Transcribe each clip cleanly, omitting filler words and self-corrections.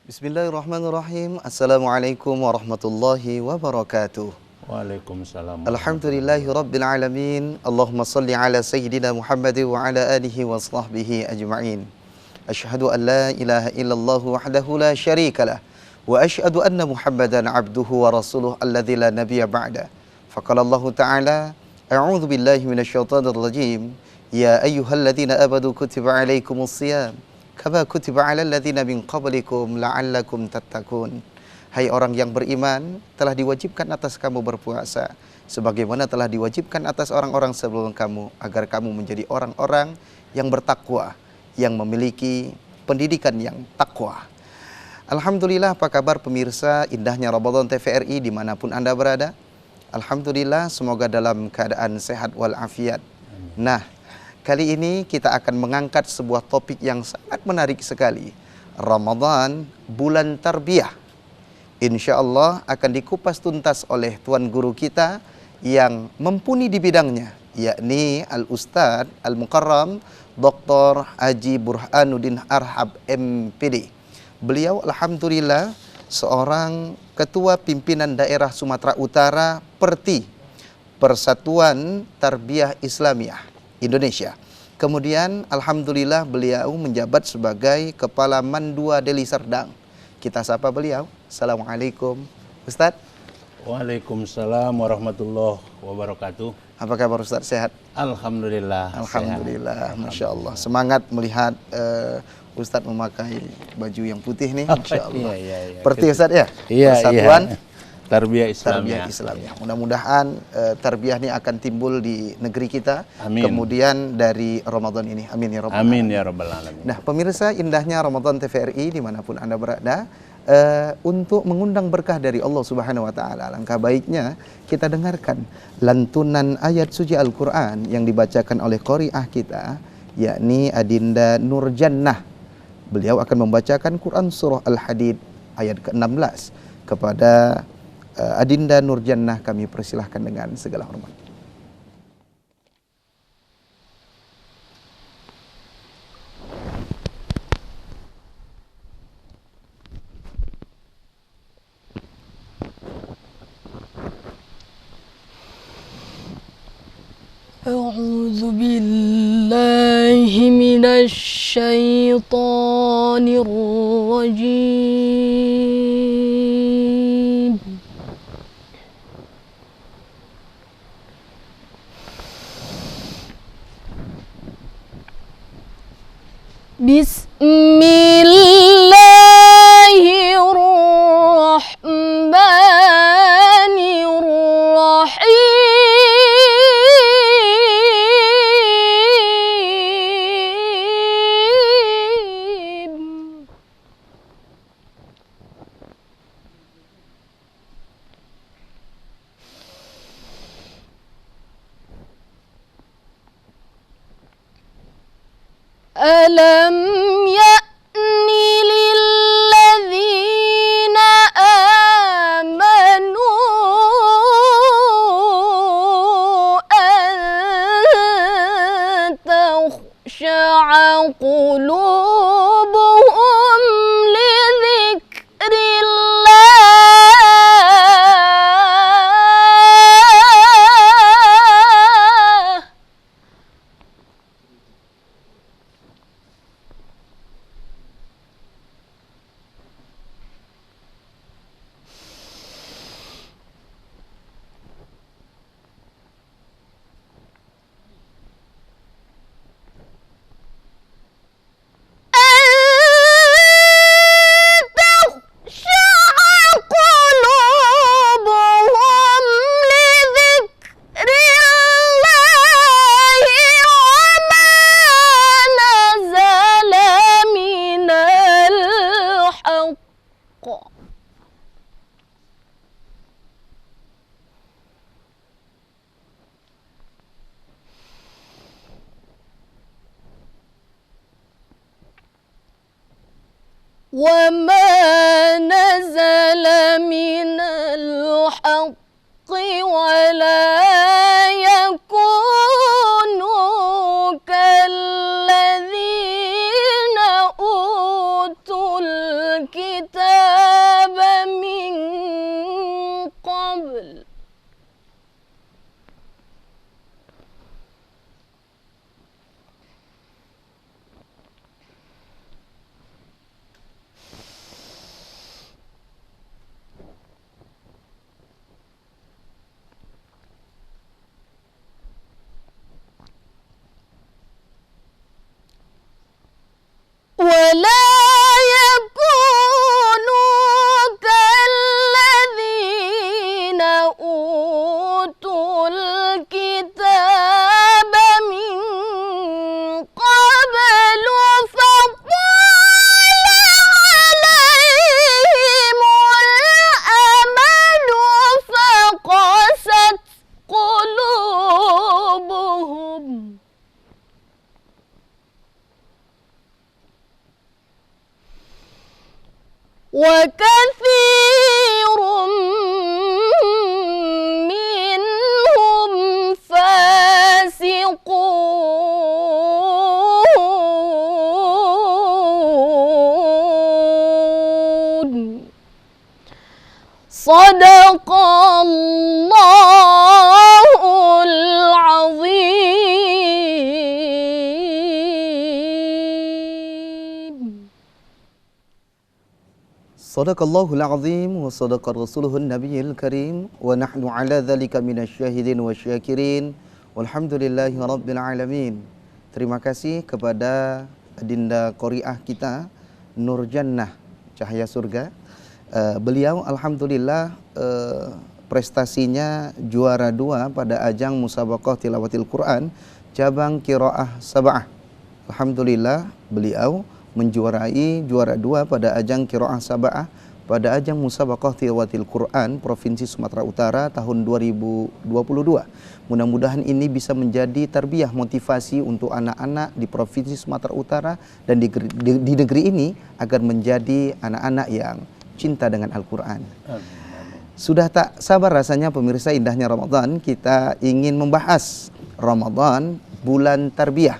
Bismillahirrahmanirrahim. Assalamualaikum warahmatullahi wabarakatuh. Waalaikumsalam. Alhamdulillahi rabbil alamin. Allahumma salli ala sayyidina Muhammad wa ala alihi wa sahbihi ajma'in. Asyhadu an la ilaha illallah wahdahu la syarikalah wa asyhadu anna Muhammadan abduhu wa rasuluh alladzi la nabiyya ba'da. Faqala Allah Ta'ala, a'udzu billahi minasyaitonir rajim. Ya ayyuhalladzina amanu kutiba alaikumus shiyam kama kutiba 'alal ladzina min qablikum la'allakum tattaqun. Hai orang yang beriman, telah diwajibkan atas kamu berpuasa sebagaimana telah diwajibkan atas orang-orang sebelum kamu, agar kamu menjadi orang-orang yang bertakwa, yang memiliki pendidikan yang takwa. Alhamdulillah, apa kabar pemirsa indahnya Ramadan TVRI dimanapun Anda berada? Alhamdulillah, semoga dalam keadaan sehat walafiat. Nah, kali ini kita akan mengangkat sebuah topik yang sangat menarik sekali. Ramadan, bulan tarbiyah. Insya Allah akan dikupas tuntas oleh Tuan Guru kita yang mumpuni di bidangnya, yakni Al-Ustadz Al-Mukarram Dr. Haji Burhanuddin Arhab MPD. Beliau alhamdulillah seorang ketua pimpinan daerah Sumatera Utara PERTI, Persatuan Tarbiyah Islamiyah Indonesia. Kemudian alhamdulillah beliau menjabat sebagai Kepala Mandua Deli Serdang. Kita sapa beliau. Assalamualaikum Ustadz. Waalaikumsalam warahmatullahi wabarakatuh. Apa kabar Ustadz, sehat? Alhamdulillah. Alhamdulillah, Masya Allah. Semangat melihat Ustadz memakai baju yang putih nih, Masya Allah. Iya. Seperti Ustadz ya? Iya, Persatuan Tarbiyah Tarbiyah Islamiyah. Mudah-mudahan tarbiyah ini akan timbul di negeri kita. Amin. Kemudian dari Ramadan ini. Amin ya Rabbal Amin alamin. ya rabbal alamin. Nah, pemirsa indahnya Ramadan TVRI dimanapun Anda berada, untuk mengundang berkah dari Allah Subhanahu wa Ta'ala, alangkah baiknya kita dengarkan lantunan ayat suci Al-Quran yang dibacakan oleh qari'ah kita, yakni Adinda Nurjannah. Beliau akan membacakan Quran Surah Al-Hadid ayat ke-16. Kepada Adinda Nurjannah kami persilahkan dengan segala hormat. أعوذ بالله من الشيطان الرجيم بسم الله الرحمن الرحيم ألم يأن للذين آمنوا أن تخشع قلوبهم لذكر الله وما نزل من الحق ولا يكونوا كالذين أوتوا الكتاب وكثير منهم فاسقون صدق الله العظيم. Sadaqallahul azim wa sadaqa rasuluhun nabiyil karim wa nahnu ala dhalika minasyahidin wa syakirin walhamdulillahi rabbil alamin. Terima kasih kepada Adinda Qori'ah kita Nur Jannah Cahaya Surga. Beliau alhamdulillah prestasinya juara 2 pada ajang musabaqah tilawatil Quran cabang qiraah sab'ah. Alhamdulillah beliau menjuarai juara 2 pada ajang qiraah sab'ah pada ajang musabaqah tilawatil Quran Provinsi Sumatera Utara tahun 2022. Mudah-mudahan ini bisa menjadi tarbiyah motivasi untuk anak-anak di Provinsi Sumatera Utara dan di negeri ini agar menjadi anak-anak yang cinta dengan Al-Quran. Sudah tak sabar rasanya pemirsa, indahnya Ramadan, kita ingin membahas Ramadan, bulan tarbiyah.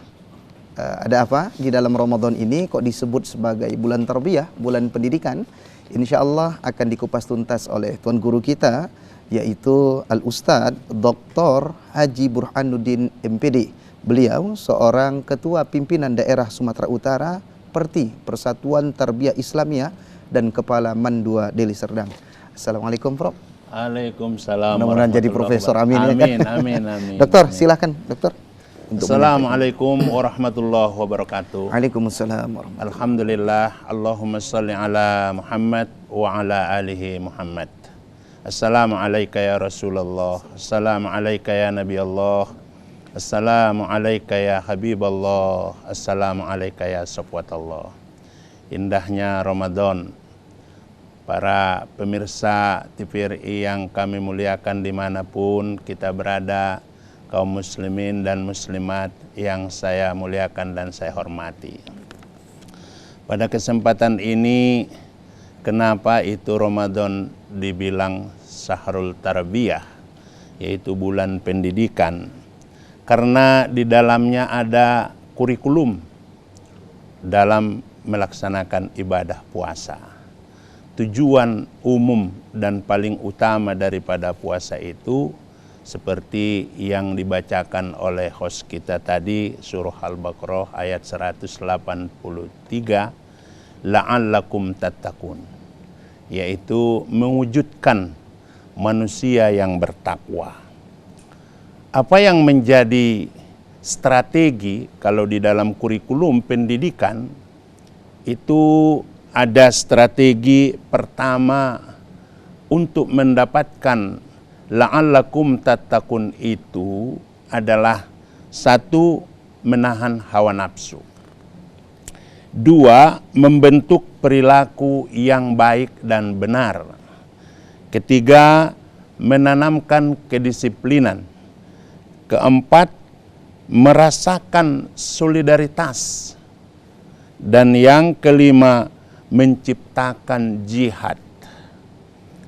Ada apa di dalam Ramadan ini kok disebut sebagai bulan tarbiyah, bulan pendidikan? Insya Allah akan dikupas tuntas oleh Tuan Guru kita, yaitu Al-Ustadz Dr. Haji Burhanuddin MPD. Beliau seorang Ketua Pimpinan Daerah Sumatera Utara, Perti Persatuan Tarbiyah Islamiyah dan Kepala Mandua Deli Serdang. Assalamualaikum, Prof. Waalaikumsalam. Mudah-mudahan jadi profesor, amin. Amin, ya kan? amin, amin. Dokter, silakan, dokter. Assalamualaikum warahmatullahi wabarakatuh. Waalaikumsalam warahmatullahi. Alhamdulillah, Allahumma salli ala Muhammad wa ala alihi Muhammad. Assalamualaikum ya Rasulullah. Assalamualaikum ya Nabi Allah. Assalamualaikum ya Habiballah. Assalamualaikum ya Safwatallah. Indahnya Ramadan. Para pemirsa TVRI yang kami muliakan dimanapun kita berada, kaum muslimin dan muslimat yang saya muliakan dan saya hormati. Pada kesempatan ini, kenapa itu Ramadan dibilang Syahrul Tarbiyah, yaitu bulan pendidikan? Karena di dalamnya ada kurikulum dalam melaksanakan ibadah puasa. Tujuan umum dan paling utama daripada puasa itu seperti yang dibacakan oleh host kita tadi, surah Al-Baqarah ayat 183, la'allakum tattaqun, yaitu mewujudkan manusia yang bertakwa. Apa yang menjadi strategi kalau di dalam kurikulum pendidikan itu ada strategi pertama untuk mendapatkan la'allakum tattaqun itu adalah 1, menahan hawa nafsu. 2, membentuk perilaku yang baik dan benar. 3, menanamkan kedisiplinan. 4, merasakan solidaritas. Dan yang 5, menciptakan jihad.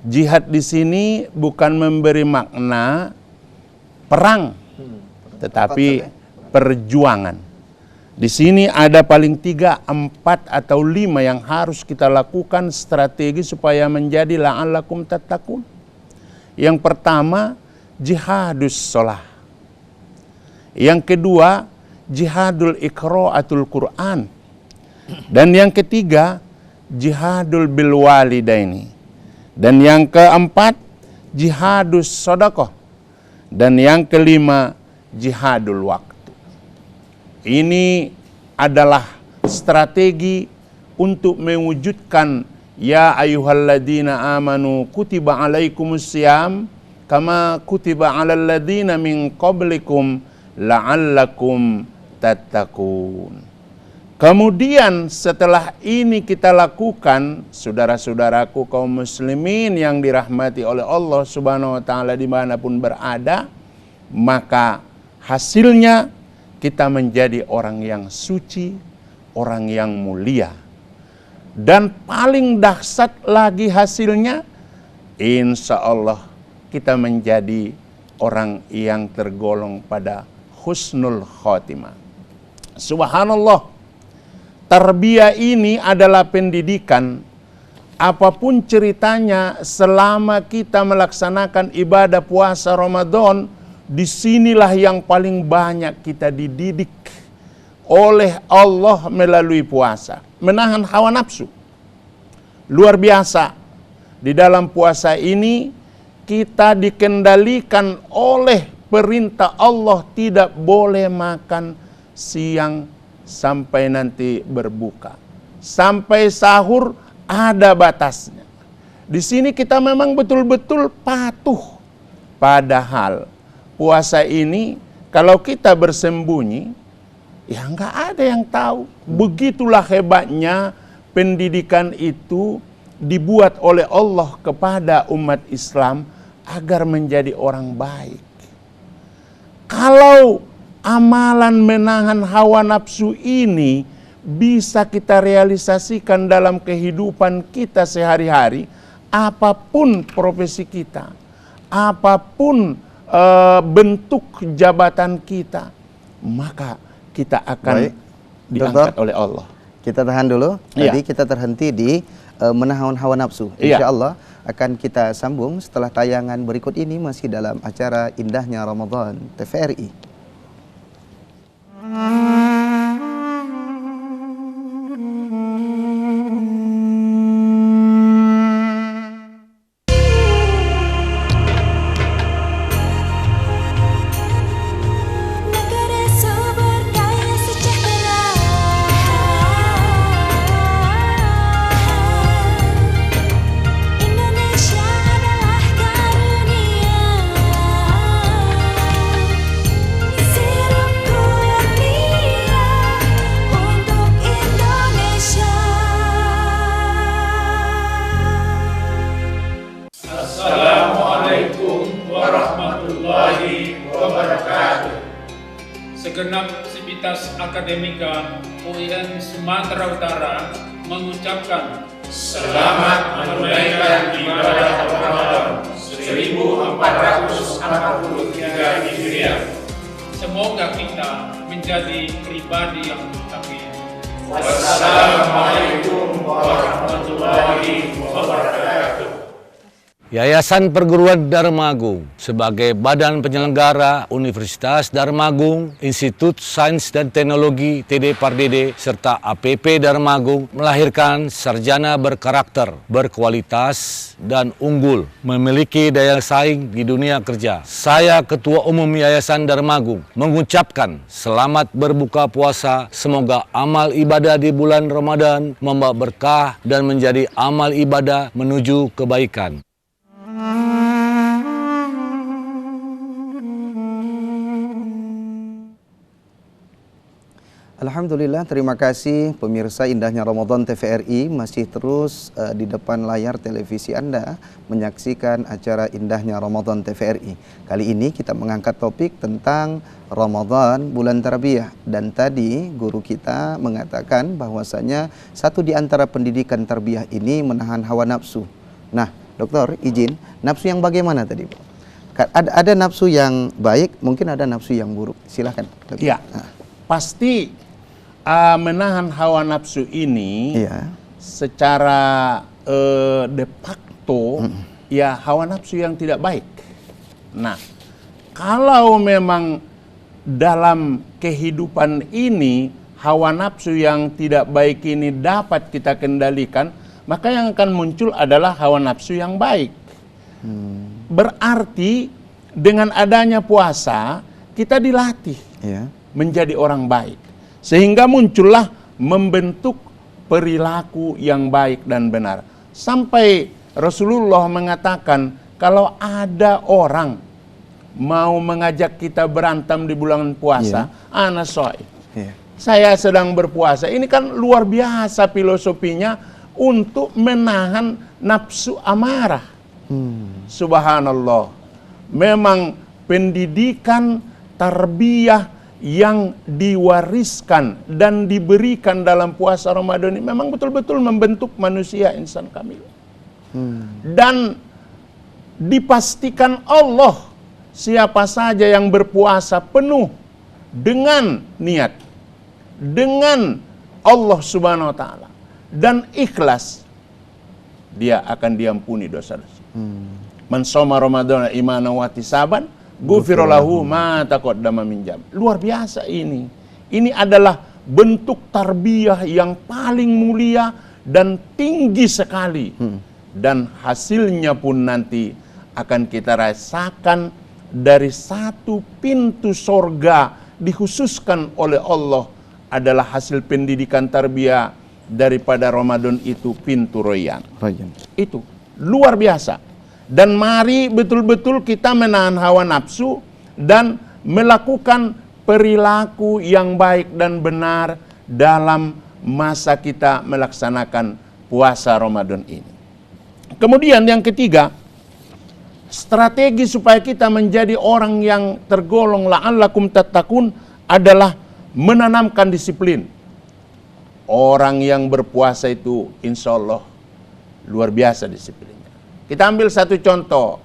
Jihad di sini bukan memberi makna perang, tetapi perjuangan. Di sini ada paling 3, 4 atau 5 yang harus kita lakukan strategi supaya menjadi la'allakum tattaqun. Yang pertama, jihadus sholah. Yang kedua, jihadul iqra'atul Quran. Dan yang ketiga, jihadul bil walidaini. Dan yang keempat, jihadus sedekah. Dan yang kelima, jihadul waktu. Ini adalah strategi untuk mewujudkan ya ayyuhalladzina amanu kutiba alaikumussyam kama kutiba alal ladzina min qablikum la'allakum tattaqun. Kemudian setelah ini kita lakukan, saudara-saudaraku kaum muslimin yang dirahmati oleh Allah Subhanahu wa taala dimanapun berada, maka hasilnya kita menjadi orang yang suci, orang yang mulia. Dan paling dahsyat lagi hasilnya, insya Allah kita menjadi orang yang tergolong pada husnul khotimah. Subhanallah, tarbiyah ini adalah pendidikan. Apapun ceritanya, selama kita melaksanakan ibadah puasa Ramadan, disinilah yang paling banyak kita dididik oleh Allah melalui puasa. Menahan hawa nafsu. Luar biasa. Di dalam puasa ini, kita dikendalikan oleh perintah Allah tidak boleh makan siang sampai nanti berbuka. Sampai sahur ada batasnya. Di sini kita memang betul-betul patuh. Padahal puasa ini kalau kita bersembunyi, ya nggak ada yang tahu. Begitulah hebatnya pendidikan itu dibuat oleh Allah kepada umat Islam agar menjadi orang baik. Kalau amalan menahan hawa nafsu ini bisa kita realisasikan dalam kehidupan kita sehari-hari, apapun profesi kita, apapun bentuk jabatan kita, maka kita akan diangkat oleh Allah. Kita tahan dulu. Tadi kita terhenti di menahan hawa nafsu. Insya Allah akan kita sambung setelah tayangan berikut ini, masih dalam acara Indahnya Ramadan TVRI. Segenap sivitas akademika UIN Sumatera Utara mengucapkan selamat menunaikan ibadah Ramadan 1443 Hijriah. Semoga kita menjadi pribadi yang mutakin. Wassalamualaikum warahmatullahi wabarakatuh. Yayasan Perguruan Dharma Agung sebagai badan penyelenggara Universitas Dharma Agung, Institut Sains dan Teknologi TD Pardede, serta APP Dharma Agung melahirkan sarjana berkarakter, berkualitas, dan unggul, memiliki daya saing di dunia kerja. Saya, Ketua Umum Yayasan Dharma Agung, mengucapkan selamat berbuka puasa. Semoga amal ibadah di bulan Ramadan membawa berkah dan menjadi amal ibadah menuju kebaikan. Alhamdulillah, terima kasih pemirsa Indahnya Ramadan TVRI, masih terus di depan layar televisi Anda menyaksikan acara Indahnya Ramadan TVRI. Kali ini kita mengangkat topik tentang Ramadan, bulan tarbiyah, dan tadi guru kita mengatakan bahwasanya satu di antara pendidikan tarbiyah ini menahan hawa nafsu. Nah, dokter izin, nafsu yang bagaimana tadi, Pak? Ada nafsu yang baik, mungkin ada nafsu yang buruk. Silakan, dokter. Ya, pasti menahan hawa nafsu ini secara de facto ya hawa nafsu yang tidak baik. Nah, kalau memang dalam kehidupan ini hawa nafsu yang tidak baik ini dapat kita kendalikan, maka yang akan muncul adalah hawa nafsu yang baik. Berarti dengan adanya puasa kita dilatih menjadi orang baik. Sehingga muncullah membentuk perilaku yang baik dan benar. Sampai Rasulullah mengatakan, kalau ada orang mau mengajak kita berantem di bulan puasa, ana shaim, saya sedang berpuasa. Ini kan luar biasa filosofinya untuk menahan nafsu amarah. Subhanallah. Memang pendidikan tarbiyah yang diwariskan dan diberikan dalam puasa Ramadan ini memang betul-betul membentuk manusia insan kamil. Dan dipastikan Allah siapa saja yang berpuasa penuh dengan niat, dengan Allah Subhanahu wa taala dan ikhlas, dia akan diampuni dosa-dosa. Man shoma Ramadan imanan wa ihtisaban ghufira lahu ma taqaddama min dzambi. Luar biasa ini. Ini adalah bentuk tarbiyah yang paling mulia dan tinggi sekali. Dan hasilnya pun nanti akan kita rasakan dari satu pintu sorga dikhususkan oleh Allah adalah hasil pendidikan tarbiyah daripada Ramadan itu pintu Rayyan. Itu luar biasa. Dan mari betul-betul kita menahan hawa nafsu dan melakukan perilaku yang baik dan benar dalam masa kita melaksanakan puasa Ramadan ini. Kemudian yang ketiga, strategi supaya kita menjadi orang yang tergolong la'allakum tattaqun adalah menanamkan disiplin. Orang yang berpuasa itu insya Allah luar biasa disiplinnya. Kita ambil satu contoh.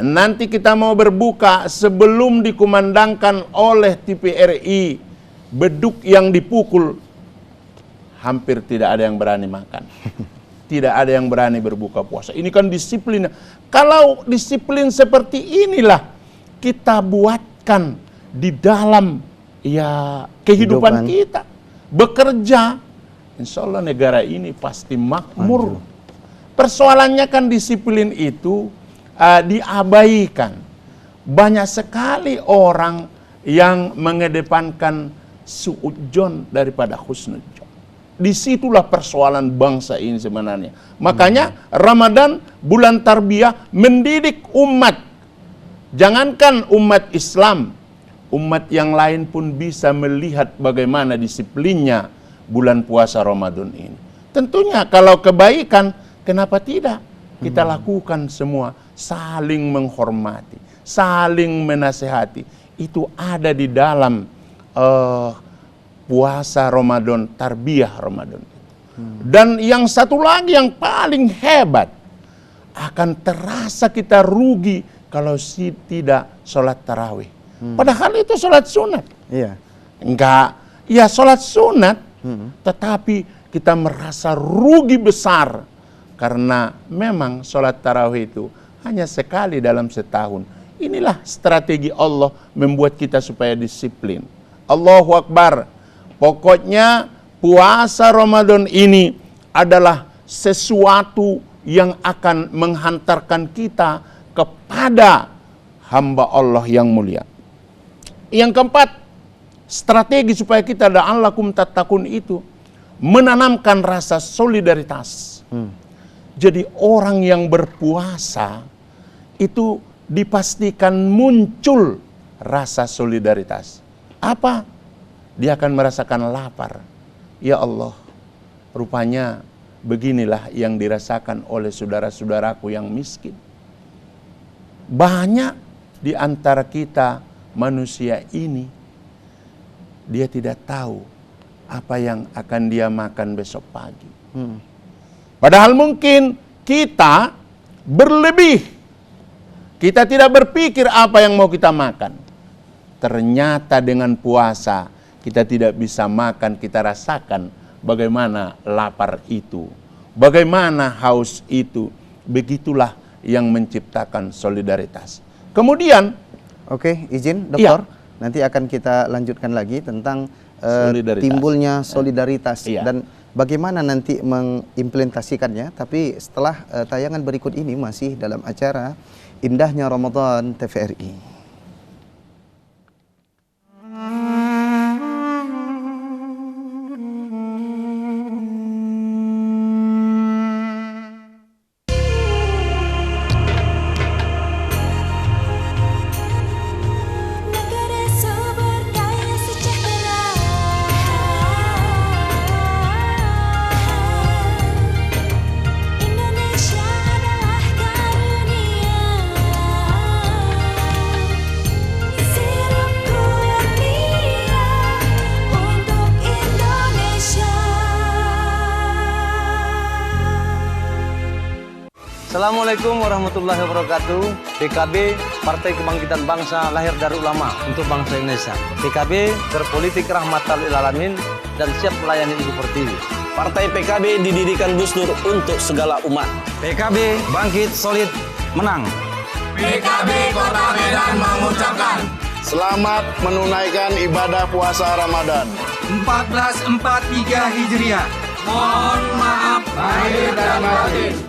Nanti kita mau berbuka sebelum dikumandangkan oleh TVRI beduk yang dipukul, hampir tidak ada yang berani makan. Tidak ada yang berani berbuka puasa. Ini kan disiplin. Kalau disiplin seperti inilah kita buatkan di dalam kehidupan kita. Bekerja, insya Allah negara ini pasti makmur. Persoalannya kan disiplin itu diabaikan. Banyak sekali orang yang mengedepankan suudzon daripada husnudzon. Disitulah persoalan bangsa ini sebenarnya. Makanya Ramadan, bulan tarbiyah, mendidik umat. Jangankan umat Islam, umat yang lain pun bisa melihat bagaimana disiplinnya bulan puasa Ramadan ini. Tentunya kalau kebaikan, kenapa tidak kita lakukan semua? Saling menghormati, saling menasehati. Itu ada di dalam puasa Ramadan, tarbiyah Ramadan. Dan yang satu lagi yang paling hebat, akan terasa kita rugi kalau tidak sholat tarawih. Padahal itu sholat sunat. Iya. Enggak, ya sholat sunat, tetapi kita merasa rugi besar karena memang sholat tarawih itu hanya sekali dalam setahun. Inilah strategi Allah membuat kita supaya disiplin. Allahu Akbar. Pokoknya puasa Ramadan ini adalah sesuatu yang akan menghantarkan kita kepada hamba Allah yang mulia. Yang keempat, strategi supaya kita la'allakum tattaqun itu menanamkan rasa solidaritas. Jadi orang yang berpuasa itu dipastikan muncul rasa solidaritas. Apa? Dia akan merasakan lapar. Ya Allah, rupanya beginilah yang dirasakan oleh saudara-saudaraku yang miskin. Banyak di antara kita manusia ini, dia tidak tahu apa yang akan dia makan besok pagi. Padahal mungkin kita berlebih. Kita tidak berpikir apa yang mau kita makan. Ternyata dengan puasa kita tidak bisa makan, kita rasakan bagaimana lapar itu, bagaimana haus itu. Begitulah yang menciptakan solidaritas. Kemudian, oke, izin dokter, nanti akan kita lanjutkan lagi tentang timbulnya solidaritas dan bagaimana nanti mengimplementasikannya. Tapi setelah tayangan berikut ini masih dalam acara Indahnya Ramadan TVRI. Assalamualaikum warahmatullahi wabarakatuh. PKB, Partai Kebangkitan Bangsa, lahir dari ulama untuk bangsa Indonesia. PKB berpolitik rahmatan lil alamin dan siap melayani Ibu Pertiwi. Partai PKB didirikan Gus Dur untuk segala umat. PKB bangkit, solid, menang. PKB Kota Medan mengucapkan selamat menunaikan ibadah puasa Ramadan 1443 Hijriah. Mohon maaf lahir dan batin.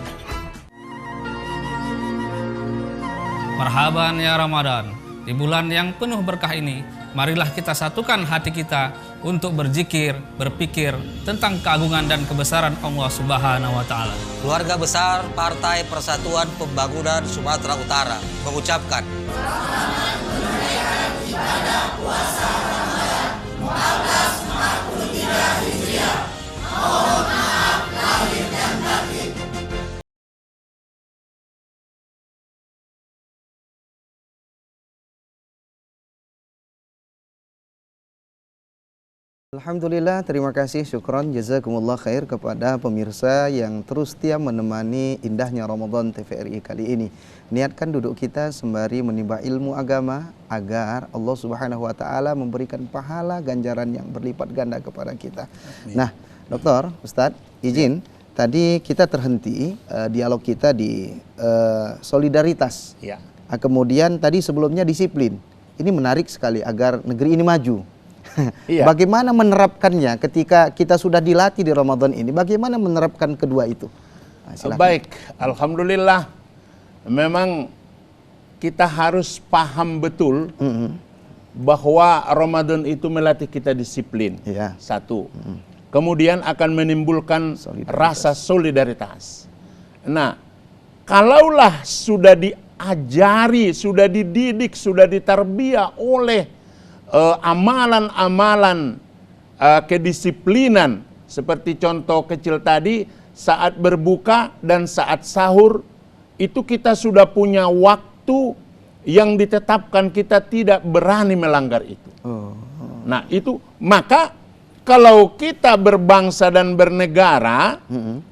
Marhaban ya Ramadan. Di bulan yang penuh berkah ini, marilah kita satukan hati kita untuk berzikir, berpikir tentang keagungan dan kebesaran Allah Subhanahu wa taala. Keluarga besar Partai Persatuan Pembangunan Sumatera Utara mengucapkan selamat menunaikan ibadah puasa Ramadan 1443 Hijriah. Mohon maaf lahir dan batin. Alhamdulillah, terima kasih, syukron, jazakumullah khair kepada pemirsa yang terus setia menemani indahnya Ramadan TVRI kali ini. Niatkan duduk kita sembari menimba ilmu agama agar Allah Subhanahu wa taala memberikan pahala ganjaran yang berlipat ganda kepada kita. Amin. Nah, Dokter, Ustadz, izin tadi kita terhenti dialog kita di solidaritas. Ya. Kemudian tadi sebelumnya disiplin. Ini menarik sekali agar negeri ini maju. Iya. Bagaimana menerapkannya ketika kita sudah dilatih di Ramadan ini? Bagaimana menerapkan kedua itu? Nah, baik, alhamdulillah. Memang kita harus paham betul bahwa Ramadan itu melatih kita disiplin. Iya. Satu. Kemudian akan menimbulkan rasa solidaritas. Nah, kalaulah sudah diajari, sudah dididik, sudah ditarbiyah oleh amalan-amalan kedisiplinan seperti contoh kecil tadi, saat berbuka dan saat sahur itu kita sudah punya waktu yang ditetapkan, kita tidak berani melanggar itu. Nah itu, maka kalau kita berbangsa dan bernegara,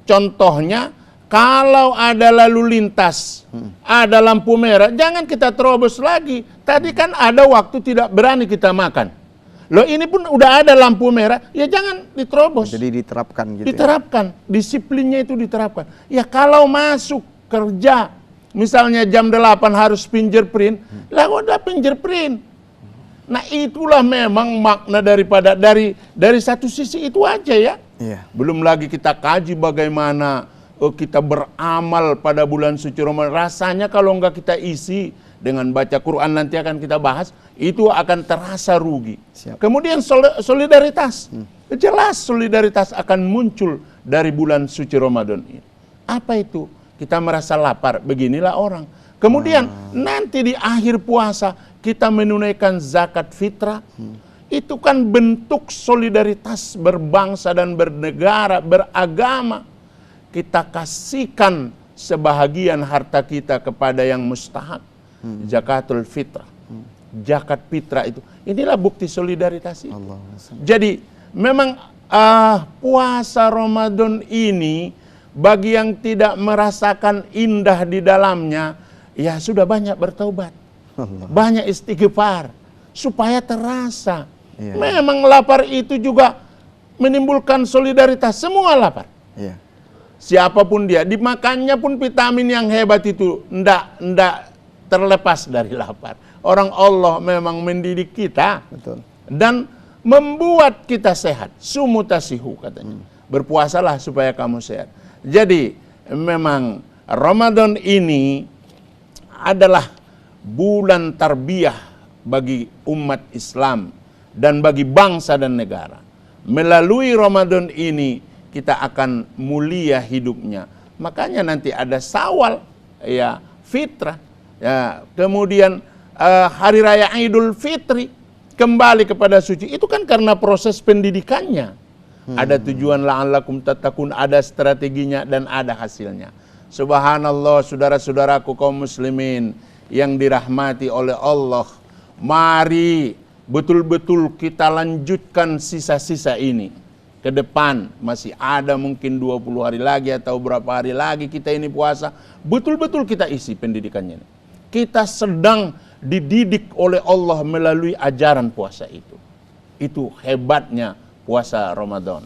contohnya kalau ada lalu lintas, ada lampu merah, jangan kita terobos lagi. Tadi kan ada waktu tidak berani kita makan. Loh ini pun udah ada lampu merah, ya jangan diterobos. Jadi diterapkan gitu. Diterapkan, disiplinnya itu diterapkan. Ya kalau masuk kerja, misalnya jam 8 harus fingerprint, lah udah fingerprint. Nah itulah memang makna daripada dari satu sisi itu aja ya. Iya. Belum lagi kita kaji bagaimana kita beramal pada bulan suci Ramadan. Rasanya kalau enggak kita isi dengan baca Quran, nanti akan kita bahas, itu akan terasa rugi. Siap. Kemudian solidaritas. Jelas solidaritas akan muncul dari bulan suci Ramadan ini. Apa itu? Kita merasa lapar, beginilah orang. Kemudian nanti di akhir puasa kita menunaikan zakat fitrah. Itu kan bentuk solidaritas berbangsa dan bernegara, beragama. Kita kasihkan sebahagian harta kita kepada yang mustahak. Zakatul fitrah. Zakat fitrah itu. Inilah bukti solidaritas itu. Jadi memang puasa Ramadan ini bagi yang tidak merasakan indah di dalamnya, ya sudah banyak bertaubat. Banyak istighfar supaya terasa. Memang lapar itu juga menimbulkan solidaritas. Semua lapar. Siapapun dia, dimakannya pun vitamin yang hebat itu ndak terlepas dari lapar. Orang Allah memang mendidik kita. Betul. Dan membuat kita sehat. Sumu tasihu katanya. Berpuasalah supaya kamu sehat. Jadi memang Ramadan ini adalah bulan tarbiyah bagi umat Islam dan bagi bangsa dan negara. Melalui Ramadan ini kita akan mulia hidupnya. Makanya nanti ada Syawal, ya fitrah, ya kemudian hari raya Idul Fitri kembali kepada suci. Itu kan karena proses pendidikannya. Ada tujuan la'allakum tattaqun, ada strateginya dan ada hasilnya. Subhanallah, saudara-saudaraku kaum muslimin yang dirahmati oleh Allah. Mari betul-betul kita lanjutkan sisa-sisa ini. ke depan, masih ada mungkin 20 hari lagi atau berapa hari lagi kita ini puasa, betul-betul kita isi pendidikannya. Kita sedang dididik oleh Allah melalui ajaran puasa itu. Itu hebatnya puasa Ramadan.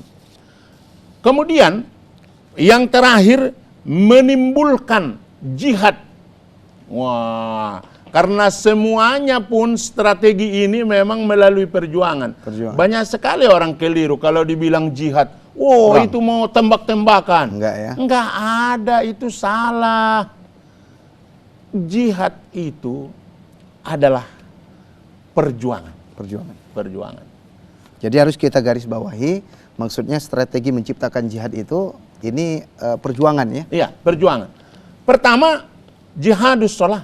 Kemudian yang terakhir, menimbulkan jihad. Wah, karena semuanya pun strategi ini memang melalui perjuangan. Banyak sekali orang keliru kalau dibilang jihad. Oh, itu mau tembak-tembakan. Enggak ya? Enggak ada, itu salah. Jihad itu adalah perjuangan. Perjuangan. Jadi harus kita garis bawahi, maksudnya strategi menciptakan jihad itu, ini perjuangan ya? Iya, perjuangan. Pertama, jihadus sholat.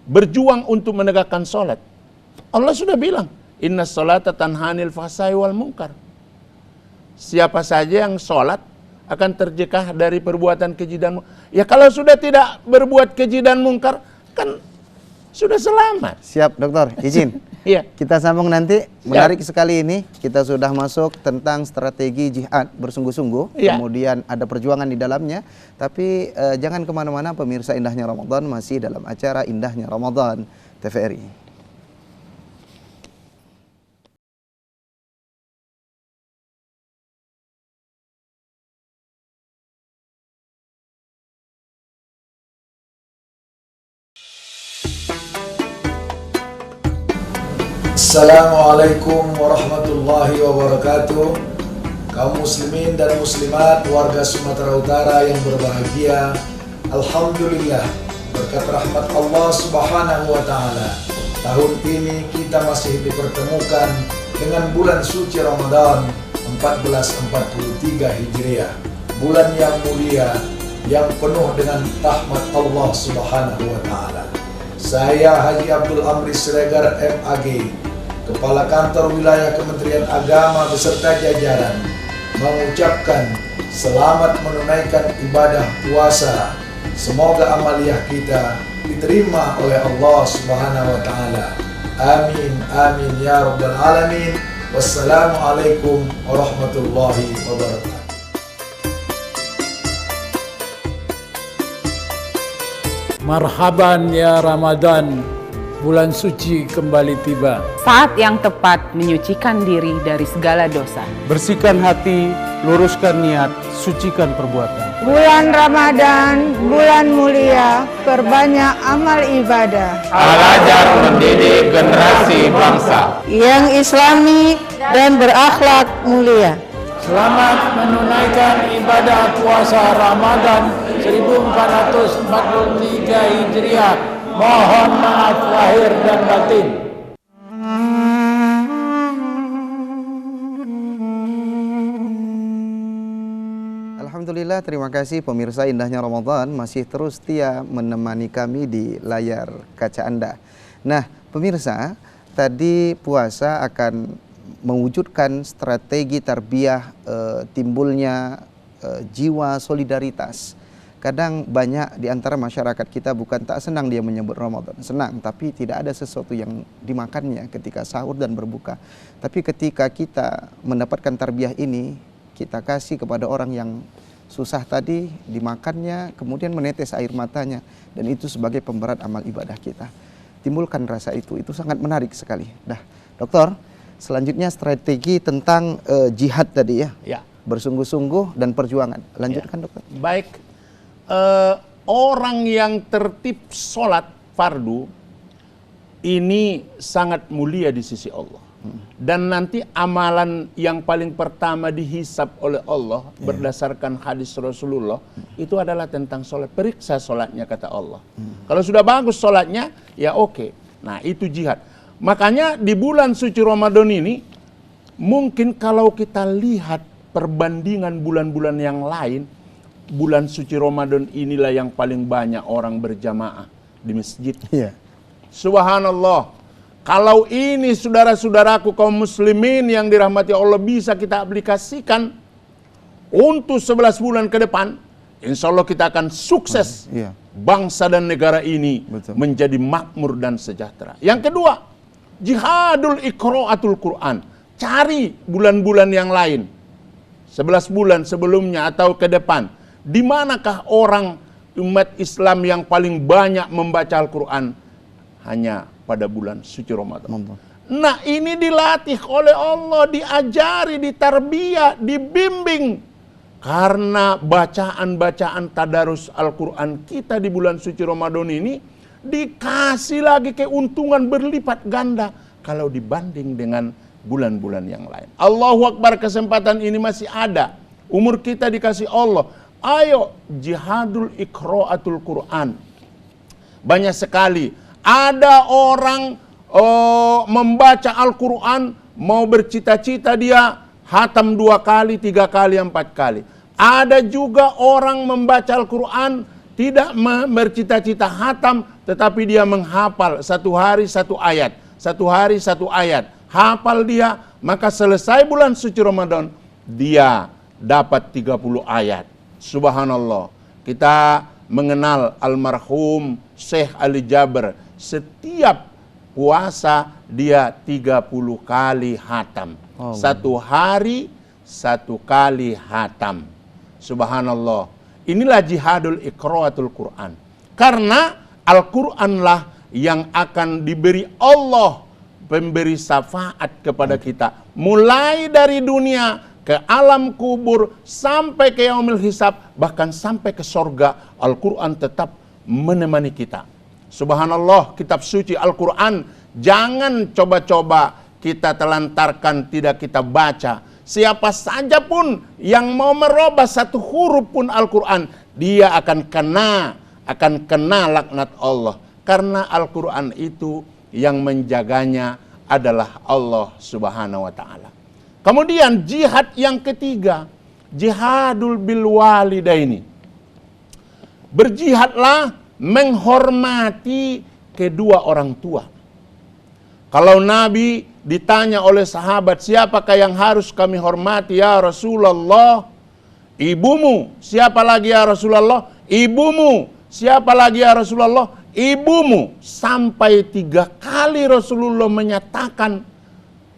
Berjuang untuk menegakkan sholat. Allah sudah bilang, inna sholata tanhanil fahsai wal munkar. Siapa saja yang sholat akan tercegah dari perbuatan keji dan munkar. Ya kalau sudah tidak berbuat keji dan munkar, kan sudah selamat. Siap dokter, izin. Iya. Kita sambung nanti. Menarik sekali ini. Kita sudah masuk tentang strategi jihad bersungguh-sungguh. Kemudian ada perjuangan di dalamnya. Tapi jangan kemana-mana pemirsa Indahnya Ramadan, masih dalam acara Indahnya Ramadan TVRI. Assalamualaikum warahmatullahi wabarakatuh. Kaum muslimin dan muslimat warga Sumatera Utara yang berbahagia, alhamdulillah berkat rahmat Allah Subhanahu wa taala, tahun ini kita masih dipertemukan dengan bulan suci Ramadan 1443 Hijriah, bulan yang mulia yang penuh dengan rahmat Allah Subhanahu wa taala. Saya Haji Abdul Amri Siregar MAG, Kepala Kantor Wilayah Kementerian Agama beserta jajaran, mengucapkan selamat menunaikan ibadah puasa. Semoga amaliyah kita diterima oleh Allah Subhanahu wa taala. Amin amin ya rabbal alamin. Wassalamualaikum warahmatullahi wabarakatuh. Marhaban ya Ramadan, bulan suci kembali tiba. Saat yang tepat menyucikan diri dari segala dosa. Bersihkan hati, luruskan niat, sucikan perbuatan. Bulan Ramadan, bulan mulia, perbanyak amal ibadah. Al-Azhar mendidik generasi bangsa yang islami dan berakhlak mulia. Selamat menunaikan ibadah puasa Ramadan 1443 Hijriah. Mohon maaf lahir dan batin. Alhamdulillah, terima kasih pemirsa Indahnya Ramadan masih terus setia menemani kami di layar kaca Anda. Nah, pemirsa, tadi puasa akan mewujudkan strategi tarbiyah timbulnya jiwa solidaritas. Kadang banyak di antara masyarakat kita bukan tak senang dia menyebut Ramadan, senang, tapi tidak ada sesuatu yang dimakannya ketika sahur dan berbuka. Tapi ketika kita mendapatkan tarbiyah ini, kita kasih kepada orang yang susah tadi, dimakannya, kemudian menetes air matanya, dan itu sebagai pemberat amal ibadah kita. Timbulkan rasa itu sangat menarik sekali. Dah, dokter, selanjutnya strategi tentang jihad tadi ya. Bersungguh-sungguh dan perjuangan. Lanjutkan dokter. Baik, orang yang tertib sholat fardu ini sangat mulia di sisi Allah. Dan nanti amalan yang paling pertama dihisap oleh Allah berdasarkan hadis Rasulullah itu adalah tentang sholat. Periksa sholatnya kata Allah. Kalau sudah bagus sholatnya, ya oke. Nah itu jihad. Makanya di bulan suci Ramadan ini, mungkin kalau kita lihat perbandingan bulan-bulan yang lain, bulan suci Ramadan inilah yang paling banyak orang berjamaah di masjid. Subhanallah. Kalau ini saudara-saudaraku kaum muslimin yang dirahmati Allah bisa kita aplikasikan untuk 11 bulan ke depan, insya Allah kita akan sukses. Bangsa dan negara ini menjadi makmur dan sejahtera. Yang kedua, jihadul iqra'atul Quran. Cari bulan-bulan yang lain. 11 bulan sebelumnya atau ke depan, di manakah orang umat Islam yang paling banyak membaca Al-Quran? Hanya pada bulan suci Ramadan. Nah, ini dilatih oleh Allah, diajari, ditarbiyah, dibimbing. Karena bacaan-bacaan tadarus Al-Quran kita di bulan suci Ramadan ini dikasih lagi keuntungan berlipat ganda kalau dibanding dengan bulan-bulan yang lain. Allahu Akbar, kesempatan ini masih ada. Umur kita dikasih Allah. Ayo jihadul iqra'atul Quran. Banyak sekali ada orang membaca Al-Quran, mau bercita-cita dia hatam 2 kali, 3 kali, 4 kali. Ada juga orang membaca Al-Quran tidak bercita-cita hatam, tetapi dia menghafal 1 hari 1 ayat, 1 hari 1 ayat. Hafal dia, maka selesai bulan suci Ramadan dia dapat 30 ayat. Subhanallah. Kita mengenal almarhum Syekh Ali Jaber, setiap puasa dia 30 kali hatam. 1 hari 1 kali hatam. Subhanallah. Inilah jihadul iqra'atul Quran. Karena Al-Quranlah yang akan diberi Allah pemberi syafaat kepada kita. Mulai dari dunia ke alam kubur sampai ke yaumil hisab, bahkan sampai ke sorga, Al-Quran tetap menemani kita. Subhanallah, kitab suci Al-Quran jangan coba-coba kita telantarkan, tidak kita baca. Siapa saja pun yang mau merubah 1 huruf pun Al-Quran, dia akan kena laknat Allah. Karena Al-Quran itu yang menjaganya adalah Allah Subhanahu wa ta'ala. Kemudian jihad yang ketiga, jihadul bil walidaini. Berjihadlah menghormati kedua orang tua. Kalau Nabi ditanya oleh sahabat, siapakah yang harus kami hormati ya Rasulullah? Ibumu. Siapa lagi ya Rasulullah? Ibumu. Siapa lagi ya Rasulullah? Ibumu. Sampai 3 kali Rasulullah menyatakan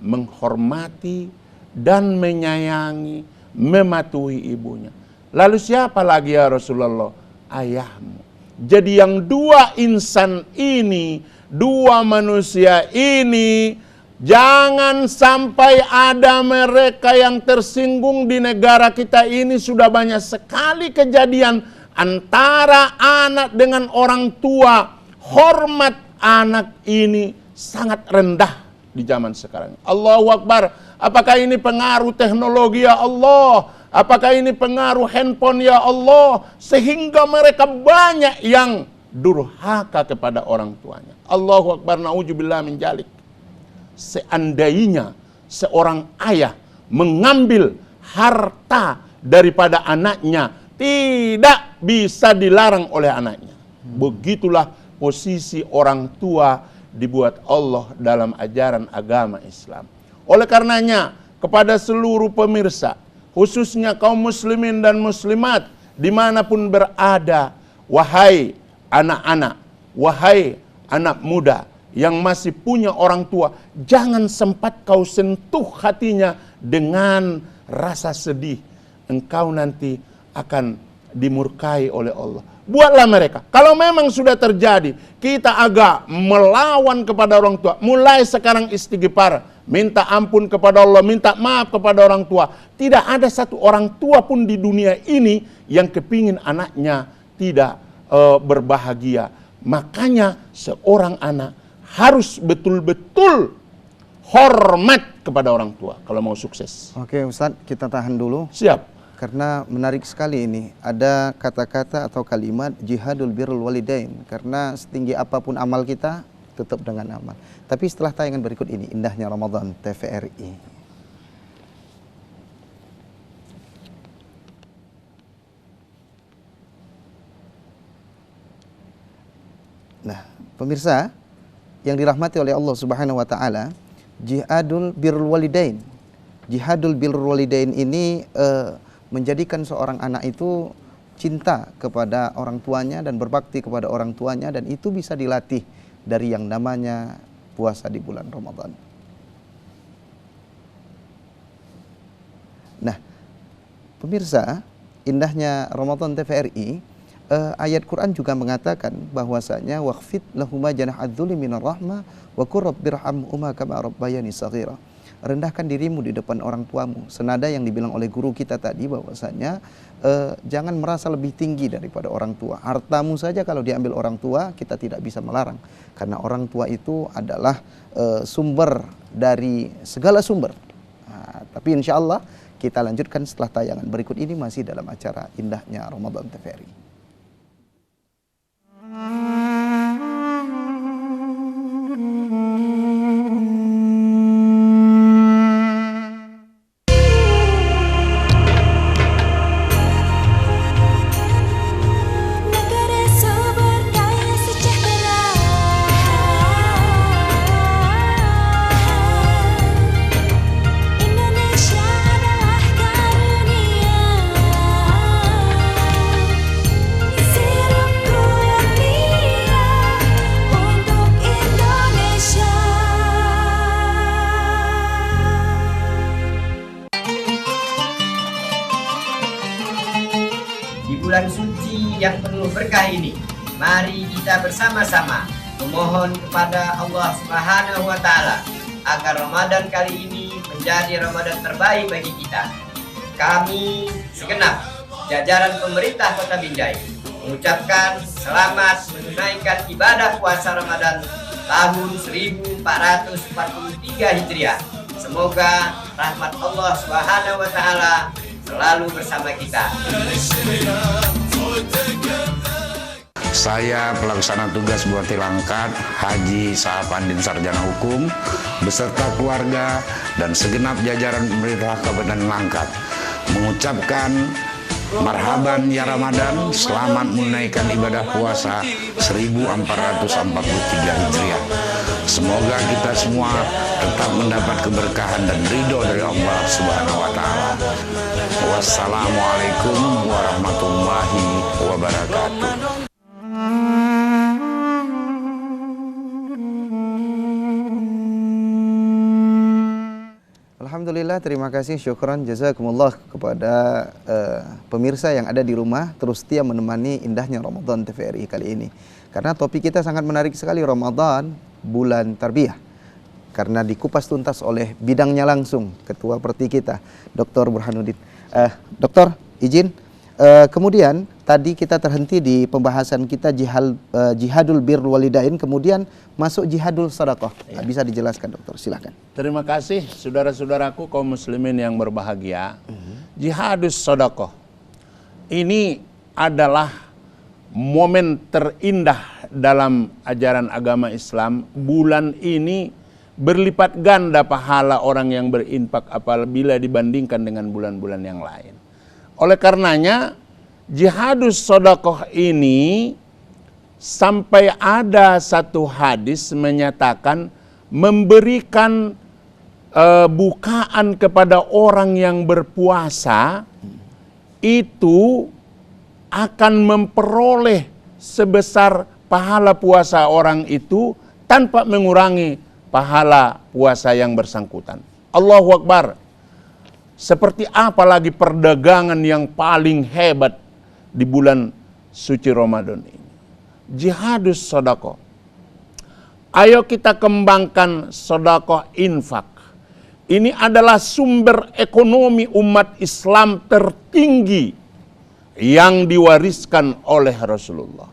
menghormati dan menyayangi, mematuhi ibunya. Lalu siapa lagi ya Rasulullah? Ayahmu. Jadi yang 2 insan ini, 2 manusia ini, jangan sampai ada mereka yang tersinggung. Di negara kita ini sudah banyak sekali kejadian antara anak dengan orang tua. Hormat anak ini sangat rendah di zaman sekarang. Allahu Akbar. Apakah ini pengaruh teknologi ya Allah? Apakah ini pengaruh handphone ya Allah? Sehingga mereka banyak yang durhaka kepada orang tuanya. Allahu Akbar, na'udzubillah min dzalik. Seandainya seorang ayah mengambil harta daripada anaknya, tidak bisa dilarang oleh anaknya. Begitulah posisi orang tua dibuat Allah dalam ajaran agama Islam. Oleh karenanya, kepada seluruh pemirsa, khususnya kaum muslimin dan muslimat dimanapun berada, wahai anak-anak, wahai anak muda yang masih punya orang tua, jangan sempat kau sentuh hatinya dengan rasa sedih. Engkau nanti akan dimurkai oleh Allah. Buatlah mereka. Kalau memang sudah terjadi, kita agak melawan kepada orang tua. Mulai sekarang istighfar, minta ampun kepada Allah, minta maaf kepada orang tua. Tidak ada satu orang tua pun di dunia ini yang kepingin anaknya tidak berbahagia. Makanya seorang anak harus betul-betul hormat kepada orang tua kalau mau sukses. Oke Ustadz, kita tahan dulu. Siap. Karena menarik sekali ini. Ada kata-kata atau kalimat jihadul birrul walidain. Karena setinggi apapun amal kita, tetap dengan amal. Tapi setelah tayangan berikut ini, indahnya Ramadan TVRI. Nah, pemirsa yang dirahmati oleh Allah Subhanahu wa taala, jihadul birrul walidain. Jihadul birrul walidain ini menjadikan seorang anak itu cinta kepada orang tuanya dan berbakti kepada orang tuanya, dan itu bisa dilatih dari yang namanya puasa di bulan Ramadan. Nah, Pemirsa, indahnya Ramadan TVRI, ayat Quran juga mengatakan bahwasanya waqfid lahuma janahadzuli minar rahmah wa qur rabbirhamhuma kama rabbayani shaghira. Rendahkan dirimu di depan orang tuamu. Senada yang dibilang oleh guru kita tadi bahwasanya jangan merasa lebih tinggi daripada orang tua. Hartamu saja kalau diambil orang tua kita tidak bisa melarang, karena orang tua itu adalah sumber dari segala sumber. Tapi insya Allah kita lanjutkan setelah tayangan berikut ini, masih dalam acara indahnya Ramadan TVRI. Bulan suci yang penuh berkah ini, mari kita bersama-sama memohon kepada Allah Subhanahu wa Ta'ala agar Ramadan kali ini menjadi Ramadan terbaik bagi kita. Kami segenap jajaran pemerintah Kota Binjai mengucapkan selamat menunaikan ibadah puasa Ramadan tahun 1443 Hijriah. Semoga rahmat Allah Subhanahu wa Ta'ala selalu bersama kita. Saya pelaksana tugas Bupati Langkat, Haji Sahapandin Sarjana Hukum, beserta keluarga dan segenap jajaran pemerintah Kabupaten Langkat mengucapkan marhaban ya Ramadan, selamat menunaikan ibadah puasa 1443 Hijriah. Semoga kita semua tetap mendapat keberkahan dan ridho dari Allah Subhanahu wa Ta'ala. Wassalamualaikum warahmatullahi wabarakatuh. Alhamdulillah, terima kasih, syukran, jazakumullah kepada pemirsa yang ada di rumah terus setia menemani indahnya Ramadan TVRI kali ini. Karena topik kita sangat menarik sekali, Ramadan, bulan tarbiyah. Karena dikupas tuntas oleh bidangnya langsung, Ketua Perti kita, Dr. Burhanuddin. Dokter, izin. Kemudian tadi kita terhenti di pembahasan kita jihadul birrul walidain, kemudian masuk jihadul sedekah. Bisa dijelaskan, dokter? Silakan. Terima kasih saudara-saudaraku kaum muslimin yang berbahagia. Jihadus sedekah ini adalah momen terindah dalam ajaran agama Islam. Bulan ini berlipat ganda pahala orang yang berinfak apabila dibandingkan dengan bulan-bulan yang lain. Oleh karenanya, jihadus sedekah ini sampai ada satu hadis menyatakan memberikan bukaan kepada orang yang berpuasa itu akan memperoleh sebesar pahala puasa orang itu tanpa mengurangi pahala puasa yang bersangkutan. Allahu Akbar. Seperti apa lagi perdagangan yang paling hebat di bulan suci Ramadan ini? Jihadus sedekah. Ayo kita kembangkan sedekah infak. Ini adalah sumber ekonomi umat Islam tertinggi yang diwariskan oleh Rasulullah.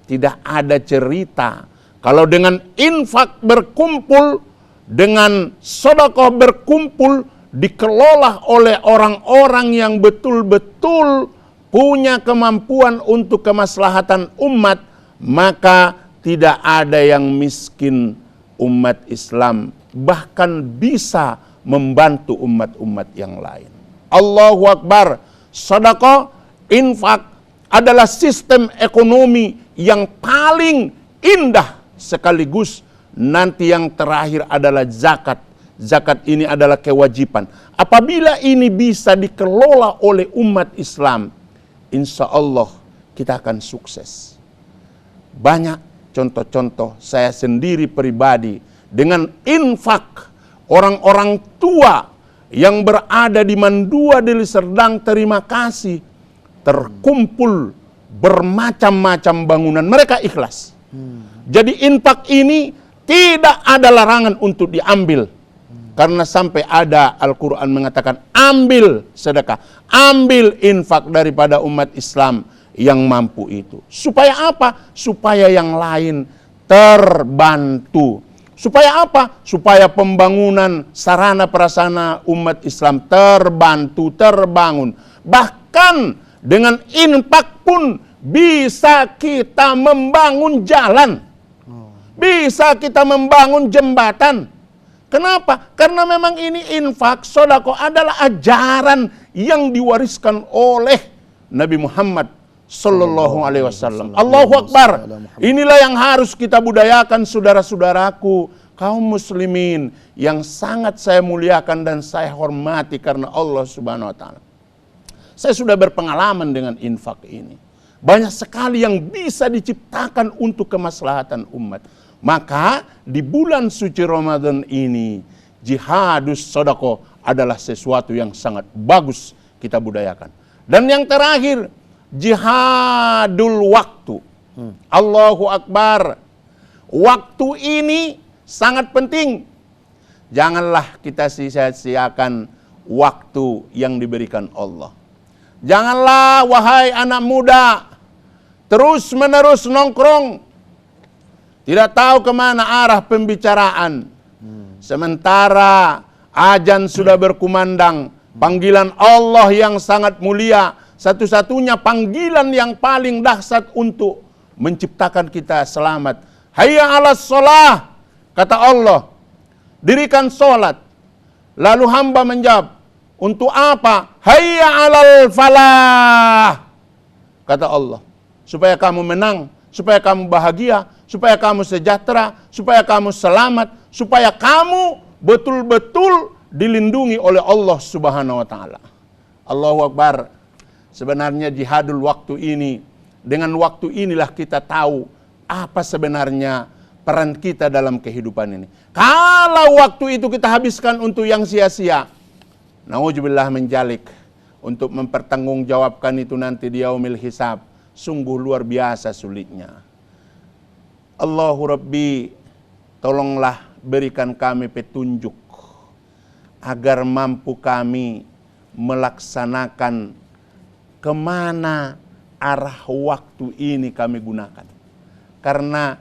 Tidak ada cerita kalau dengan infak berkumpul, dengan sedekah berkumpul, dikelola oleh orang-orang yang betul-betul punya kemampuan untuk kemaslahatan umat, maka tidak ada yang miskin umat Islam, bahkan bisa membantu umat-umat yang lain. Allahu Akbar. Sedekah, infak adalah sistem ekonomi yang paling indah, sekaligus nanti yang terakhir adalah zakat. Zakat ini adalah kewajiban. Apabila ini bisa dikelola oleh umat Islam, insya Allah kita akan sukses. Banyak contoh-contoh saya sendiri pribadi dengan infak orang-orang tua yang berada di Mandua Deli Serdang terima kasih, terkumpul bermacam-macam bangunan, mereka ikhlas. Jadi infak ini tidak ada larangan untuk diambil. Karena sampai ada Al-Quran mengatakan ambil sedekah, ambil infak daripada umat Islam yang mampu itu. Supaya apa? Supaya yang lain terbantu. Supaya apa? Supaya pembangunan sarana prasarana umat Islam terbantu, terbangun. Bahkan dengan infak pun bisa kita membangun jalan. Bisa kita membangun jembatan. Kenapa? Karena memang ini infak, sedekah adalah ajaran yang diwariskan oleh Nabi Muhammad Sallallahu Alaihi Wasallam. Allahu Akbar. Inilah yang harus kita budayakan, saudara-saudaraku, kaum muslimin yang sangat saya muliakan dan saya hormati karena Allah Subhanahu Wa Taala. Saya sudah berpengalaman dengan infak ini. Banyak sekali yang bisa diciptakan untuk kemaslahatan umat. Maka di bulan suci Ramadan ini, jihadus sedekah adalah sesuatu yang sangat bagus kita budayakan. Dan yang terakhir, jihadul waktu. Allahu Akbar. Waktu ini sangat penting. Janganlah kita sia-siakan waktu yang diberikan Allah. Janganlah wahai anak muda terus-menerus nongkrong, tidak tahu kemana arah pembicaraan. Sementara azan sudah berkumandang, panggilan Allah yang sangat mulia, satu-satunya panggilan yang paling dahsyat untuk menciptakan kita selamat. Hayya 'alas shalah, kata Allah, dirikan sholat. Lalu hamba menjawab, untuk apa? Hayya 'alal falah, kata Allah, supaya kamu menang, supaya kamu bahagia, supaya kamu sejahtera, supaya kamu selamat, supaya kamu betul-betul dilindungi oleh Allah Subhanahu Wa Taala. Allahu Akbar. Sebenarnya jihadul waktu ini, dengan waktu inilah kita tahu apa sebenarnya peran kita dalam kehidupan ini. Kalau waktu itu kita habiskan untuk yang sia-sia, nauzubillah menjalik, untuk mempertanggungjawabkan itu nanti di yaumil hisab, sungguh luar biasa sulitnya. Allahu Rabbi, tolonglah berikan kami petunjuk agar mampu kami melaksanakan kemana arah waktu ini kami gunakan. Karena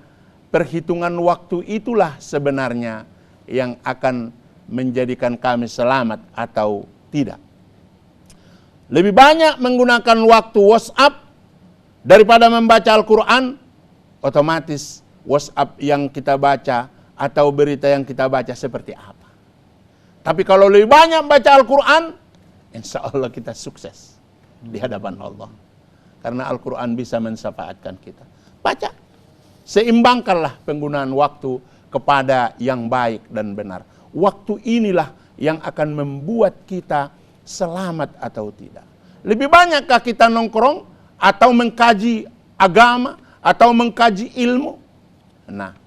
perhitungan waktu itulah sebenarnya yang akan menjadikan kami selamat atau tidak. Lebih banyak menggunakan waktu WhatsApp daripada membaca Al-Quran, otomatis WhatsApp yang kita baca atau berita yang kita baca seperti apa. Tapi kalau lebih banyak baca Al-Quran, insya Allah kita sukses di hadapan Allah. Karena Al-Quran bisa mensyafaatkan kita. Baca. Seimbangkanlah penggunaan waktu kepada yang baik dan benar. Waktu inilah yang akan membuat kita selamat atau tidak. Lebih banyakkah kita nongkrong atau mengkaji agama atau mengkaji ilmu? Nah,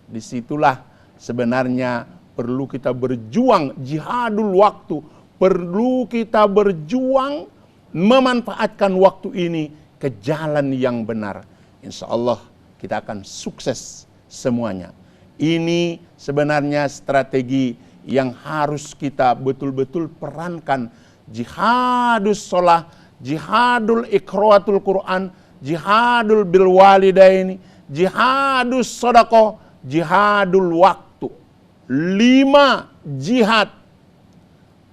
disitulah sebenarnya perlu kita berjuang jihadul waktu. Perlu kita berjuang memanfaatkan waktu ini ke jalan yang benar. Insya Allah kita akan sukses semuanya. Ini sebenarnya strategi yang harus kita betul-betul perankan. Jihadus sholah, jihadul iqra'atul Quran, jihadul bilwalidaini, jihadus sedekah, jihadul waktu. 5 jihad.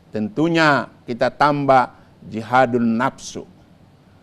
Tentunya kita tambah jihadul nafsu.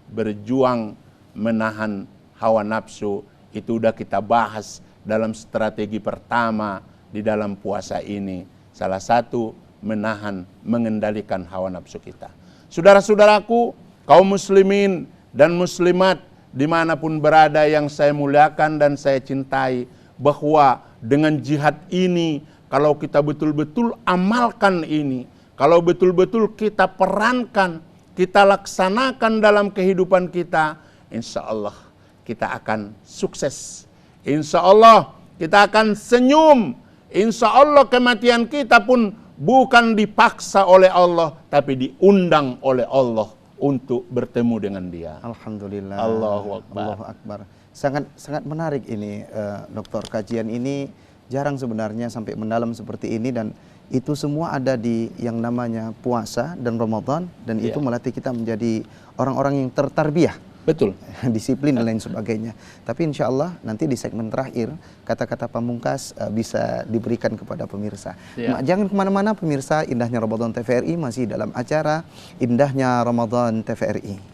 Berjuang menahan hawa nafsu. Itu udah kita bahas dalam strategi pertama di dalam puasa ini. Salah satu menahan, mengendalikan hawa nafsu kita. Saudara-saudaraku, kaum muslimin dan muslimat dimanapun berada yang saya muliakan dan saya cintai, bahwa dengan jihad ini, kalau kita betul-betul amalkan ini, kalau betul-betul kita perankan, kita laksanakan dalam kehidupan kita, insya Allah kita akan sukses. Insya Allah kita akan senyum. Insya Allah kematian kita pun bukan dipaksa oleh Allah, tapi diundang oleh Allah untuk bertemu dengan Dia. Alhamdulillah. Allahu Akbar. Allahu Akbar. Sangat menarik ini, Dokter. Kajian ini jarang sebenarnya sampai mendalam seperti ini, dan itu semua ada di yang namanya puasa dan Ramadan, dan itu melatih kita menjadi orang-orang yang tertarbiyah. Betul. Disiplin dan lain sebagainya. Tapi insya Allah nanti di segmen terakhir kata-kata pamungkas bisa diberikan kepada pemirsa. Jangan kemana-mana pemirsa, Indahnya Ramadan TVRI masih dalam acara Indahnya Ramadan TVRI.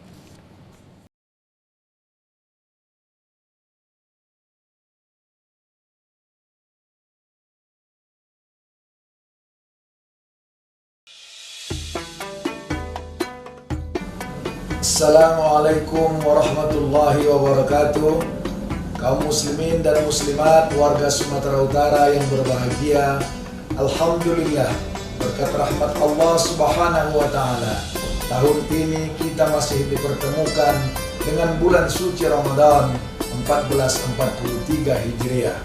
Assalamualaikum warahmatullahi wabarakatuh. Kaum muslimin dan muslimat warga Sumatera Utara yang berbahagia, alhamdulillah berkat rahmat Allah Subhanahu wa taala, tahun ini kita masih dipertemukan dengan bulan suci Ramadan 1443 Hijriah.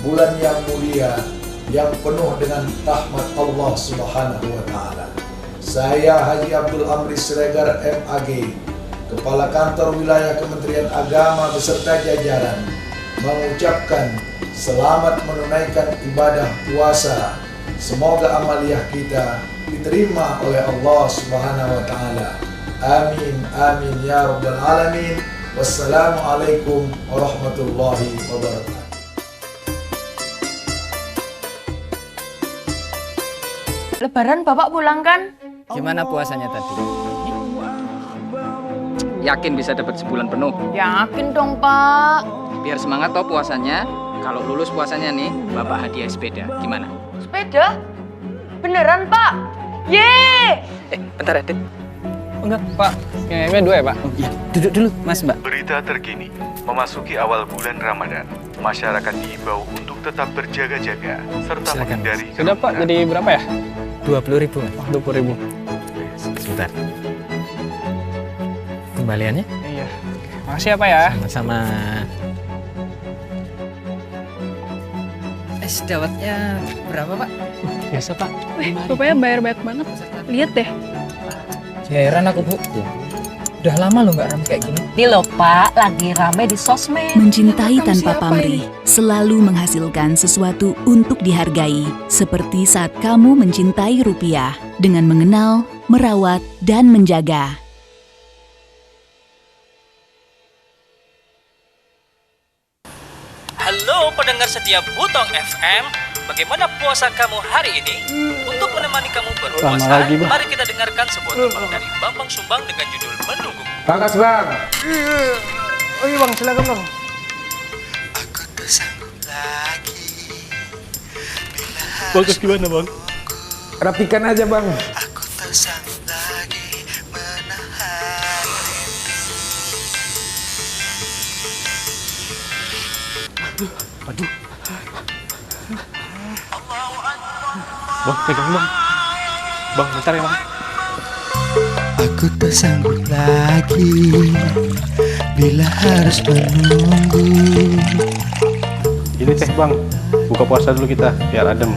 Bulan yang mulia, yang penuh dengan rahmat Allah Subhanahu wa taala. Saya Haji Abdul Amri Siregar MAG, Kepala Kantor Wilayah Kementerian Agama beserta jajaran, mengucapkan selamat menunaikan ibadah puasa. Semoga amaliyah kita diterima oleh Allah Subhanahu wa taala. Amin amin ya rabbal alamin. Wassalamualaikum warahmatullahi wabarakatuh. Lebaran Bapak pulang kan? Gimana puasanya tadi? Yakin bisa dapat sebulan penuh? Yakin dong Pak. Biar semangat toh puasanya. Kalau lulus puasanya nih, Bapak hadiah sepeda. Gimana? Sepeda? Beneran Pak? Yeay! Bentar Adit. Enggak Pak, yang dua ya Pak? Iya, duduk dulu Mas Mbak. Berita terkini, memasuki awal bulan Ramadan, masyarakat diimbau untuk tetap berjaga-jaga serta menghindari Sudah Pak, jadi berapa ya? 20.000. Oh, 20.000. Sebentar. Kembaliannya? Iya. Makasih ya Pak ya. Sama-sama. Es dawetnya berapa Pak? Biasa Pak. Wih, Bapaknya bayar banyak banget. Lihat deh. Heran aku Bu. Udah lama lo nggak rame kayak gini. Ini loh Pak, lagi rame di sosmed. Mencintai tanpa pamrih selalu menghasilkan sesuatu untuk dihargai. Seperti saat kamu mencintai rupiah dengan mengenal, merawat, dan menjaga. Halo pendengar setia Butong FM, bagaimana puasa kamu hari ini? Untuk menemani kamu berpuasa, mari kita dengarkan sebuah tembang dari Bambang Sumbang dengan judul Menunggu. Pangkas Bang. Oh iya Bang, silakan Bang. Aku tak sanggup lagi. Bagus gimana Bang? Rapikan aja Bang. Aku tak sanggup lagi menahan. Aduh. Bang, pegang Bang. Bang, bentar ya Bang. Aku tak sanggup lagi bila harus menunggu. Ini teh Bang, buka puasa dulu kita biar adem.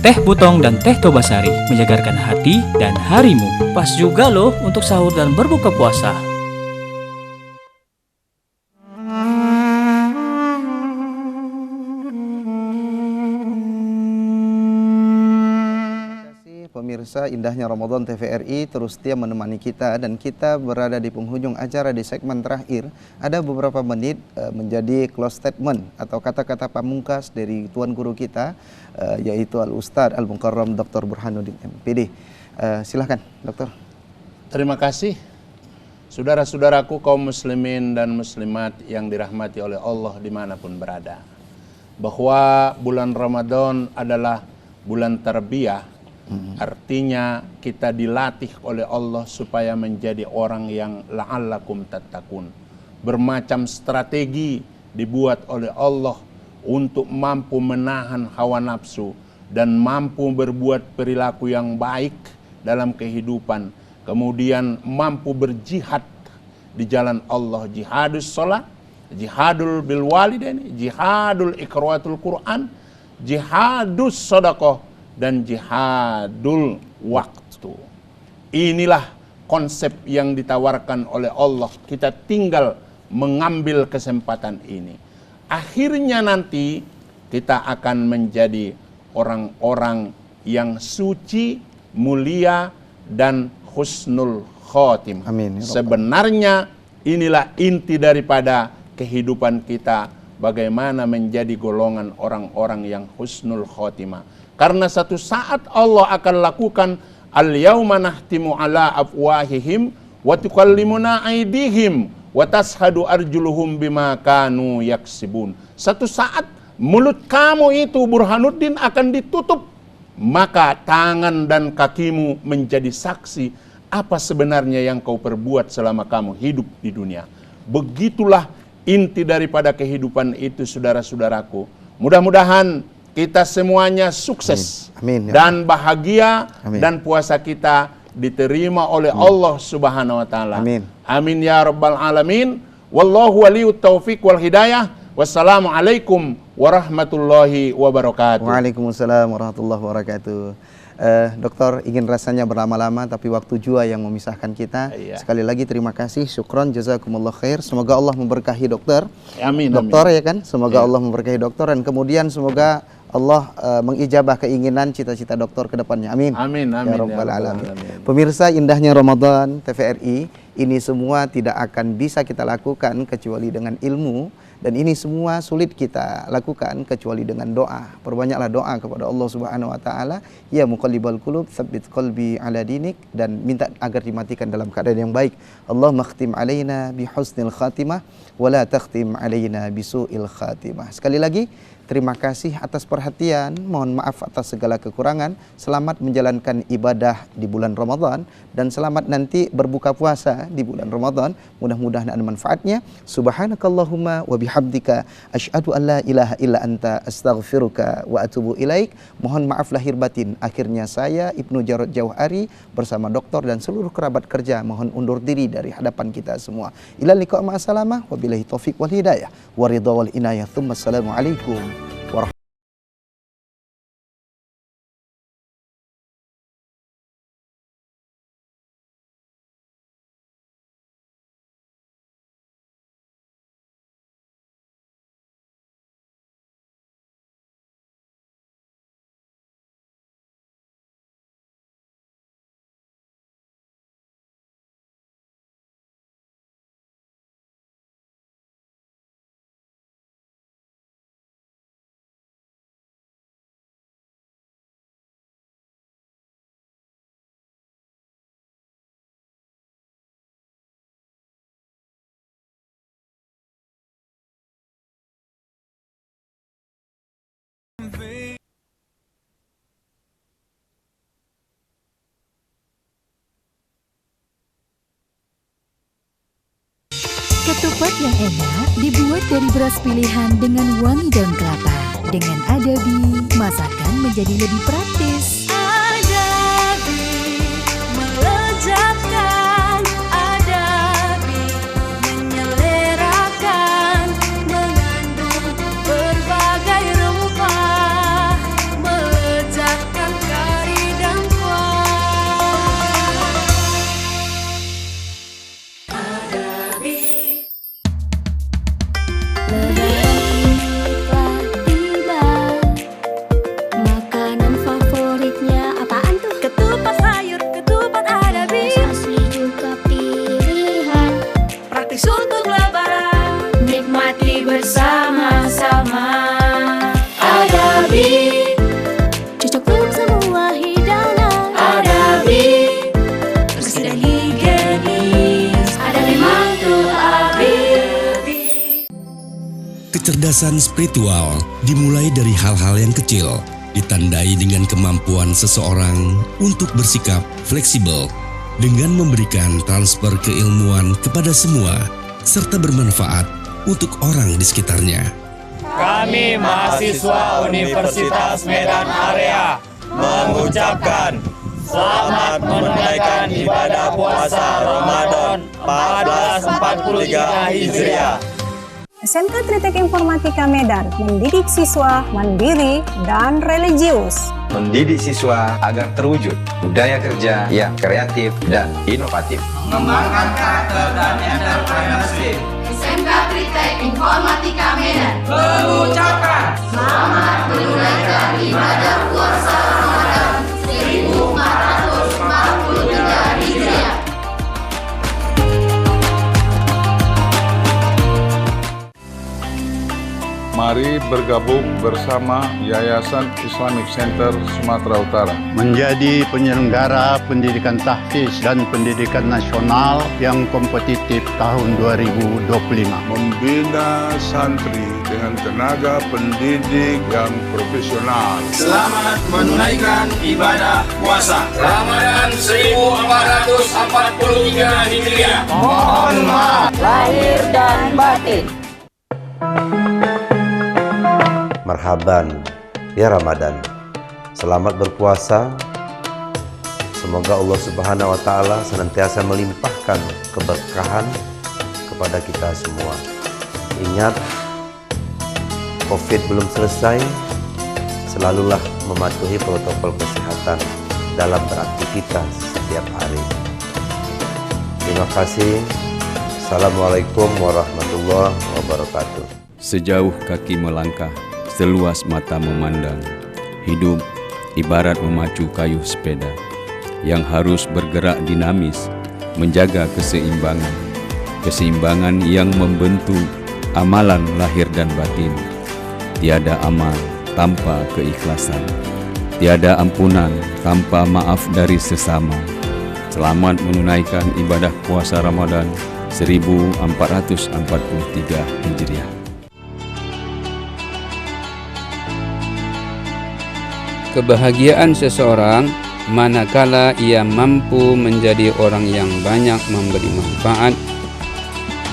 Teh Butong dan Teh Tobasari menjagarkan hati dan harimu. Pas juga loh untuk sahur dan berbuka puasa. Pemirsa Indahnya Ramadan TVRI terus setia menemani kita, dan kita berada di penghujung acara di segmen terakhir. Ada beberapa menit menjadi close statement atau kata-kata pamungkas dari Tuan Guru kita, yaitu Al-Ustadz Al-Mukarram Dr. Burhanuddin MPD. Silahkan Dokter. Terima kasih. Saudara-saudaraku kaum muslimin dan muslimat yang dirahmati oleh Allah dimanapun berada, bahwa bulan Ramadan adalah bulan tarbiyah. Artinya kita dilatih oleh Allah supaya menjadi orang yang la'allakum tattaqun. Bermacam strategi dibuat oleh Allah untuk mampu menahan hawa nafsu dan mampu berbuat perilaku yang baik dalam kehidupan. Kemudian mampu berjihad di jalan Allah, jihadus sholat, jihadul bil walidaini, jihadul iqra'atul Quran, jihadus sedekah, dan jihadul waktu. Inilah konsep yang ditawarkan oleh Allah. Kita tinggal mengambil kesempatan ini. Akhirnya nanti kita akan menjadi orang-orang yang suci, mulia, dan husnul khotimah. Amin. Sebenarnya inilah inti daripada kehidupan kita, bagaimana menjadi golongan orang-orang yang husnul khotimah. Karena satu saat Allah akan lakukan al-yauma nahtimu ala afwahihim wa tukallimuna aydihim wa tashhadu arjuluhum bima kanu yaksibun. Satu saat mulut kamu itu Burhanuddin akan ditutup, maka tangan dan kakimu menjadi saksi apa sebenarnya yang kau perbuat selama kamu hidup di dunia. Begitulah inti daripada kehidupan itu, saudara-saudaraku. Mudah-mudahan kita semuanya sukses. Amin. Dan bahagia. Amin. Dan puasa kita diterima oleh Allah Subhanahu wa taala. Amin. Amin ya rabbal alamin. Wallahu waliyut taufiq wal hidayah. Wassalamualaikum warahmatullahi wabarakatuh. Waalaikumsalam warahmatullahi wabarakatuh. Dokter, ingin rasanya berlama-lama tapi waktu jua yang memisahkan kita. Sekali lagi terima kasih, syukron, jazakumullah khair. Semoga Allah memberkahi dokter. Amin. Dokter ya kan, semoga Allah memberkahi dokter, dan kemudian semoga Allah mengijabah keinginan cita-cita dokter ke depannya. Amin. Amin. Amin. Ya Rabbal Alamin. Pemirsa, indahnya Ramadan TVRI, ini semua tidak akan bisa kita lakukan kecuali dengan ilmu. Dan ini semua sulit kita lakukan kecuali dengan doa. Perbanyaklah doa kepada Allah Subhanahu wa taala, ya muqallibal qulub, tsabbit qalbi ala dinik, dan minta agar dimatikan dalam keadaan yang baik. Allahumma khtim alaina bi husnil khatimah wa la takhtim alaina bi su'il khatimah. Sekali lagi terima kasih atas perhatian, mohon maaf atas segala kekurangan. Selamat menjalankan ibadah di bulan Ramadan, dan selamat nanti berbuka puasa di bulan Ramadan. Mudah-mudahan ada manfaatnya. Subhanakallahumma wa bihamdika asyhadu an la ilaha illa anta astaghfiruka wa atubu ilaik. Mohon maaf lahir batin. Akhirnya saya Ibnu Jarod Jauhari bersama dokter dan seluruh kerabat kerja mohon undur diri dari hadapan kita semua. Ila liqa ma'assalamah wa billahi taufiq wal hidayah wa ridha wal inayah. Tsumma assalamu alaikum. Ketupat yang enak dibuat dari beras pilihan dengan wangi daun kelapa. Dengan Adabi, masakan menjadi lebih praktis. Adabi melezatkan, Adabi menyelerakan, mengandung berbagai rempah, melezatkan kari dan kuah. Adabi. Bersama-sama Adabi, cocok untuk semua hidangan. Adabi, bersih dan higienis. Adabi mantul Adabi. Kecerdasan spiritual dimulai dari hal-hal yang kecil, ditandai dengan kemampuan seseorang untuk bersikap fleksibel dengan memberikan transfer keilmuan kepada semua serta bermanfaat untuk orang di sekitarnya. Kami mahasiswa Universitas Medan Area mengucapkan selamat menunaikan ibadah puasa Ramadan 1443 Hijriah. SMK Tritek Informatika Medan mendidik siswa mandiri dan religius. Mendidik siswa agar terwujud budaya kerja yang kreatif dan inovatif. Mengembangkan karakter dan entrepreneurship. SMK Tritek Informatika Medan mengucapkan selamat menunaikan ibadah puasa Ramadan 1443 Hijriah. Mari bergabung bersama Yayasan Islamic Center Sumatera Utara menjadi penyelenggara pendidikan tahfiz dan pendidikan nasional yang kompetitif tahun 2025. Membina santri dengan tenaga pendidik yang profesional. Selamat menunaikan ibadah puasa Ramadan 1443 Hijriah. Mohon maaf lahir dan batin. Marhaban ya Ramadan. Selamat berpuasa. Semoga Allah Subhanahu wa taala senantiasa melimpahkan keberkahan kepada kita semua. Ingat, Covid belum selesai. Selalulah mematuhi protokol kesehatan dalam beraktivitas setiap hari. Terima kasih. Assalamualaikum warahmatullahi wabarakatuh. Sejauh kaki melangkah, seluas mata memandang. Hidup ibarat memacu kayu sepeda yang harus bergerak dinamis, menjaga keseimbangan. Keseimbangan yang membentuk amalan lahir dan batin. Tiada amal tanpa keikhlasan. Tiada ampunan tanpa maaf dari sesama. Selamat menunaikan ibadah puasa Ramadan 1443 Hijriah. Kebahagiaan seseorang manakala ia mampu menjadi orang yang banyak memberi manfaat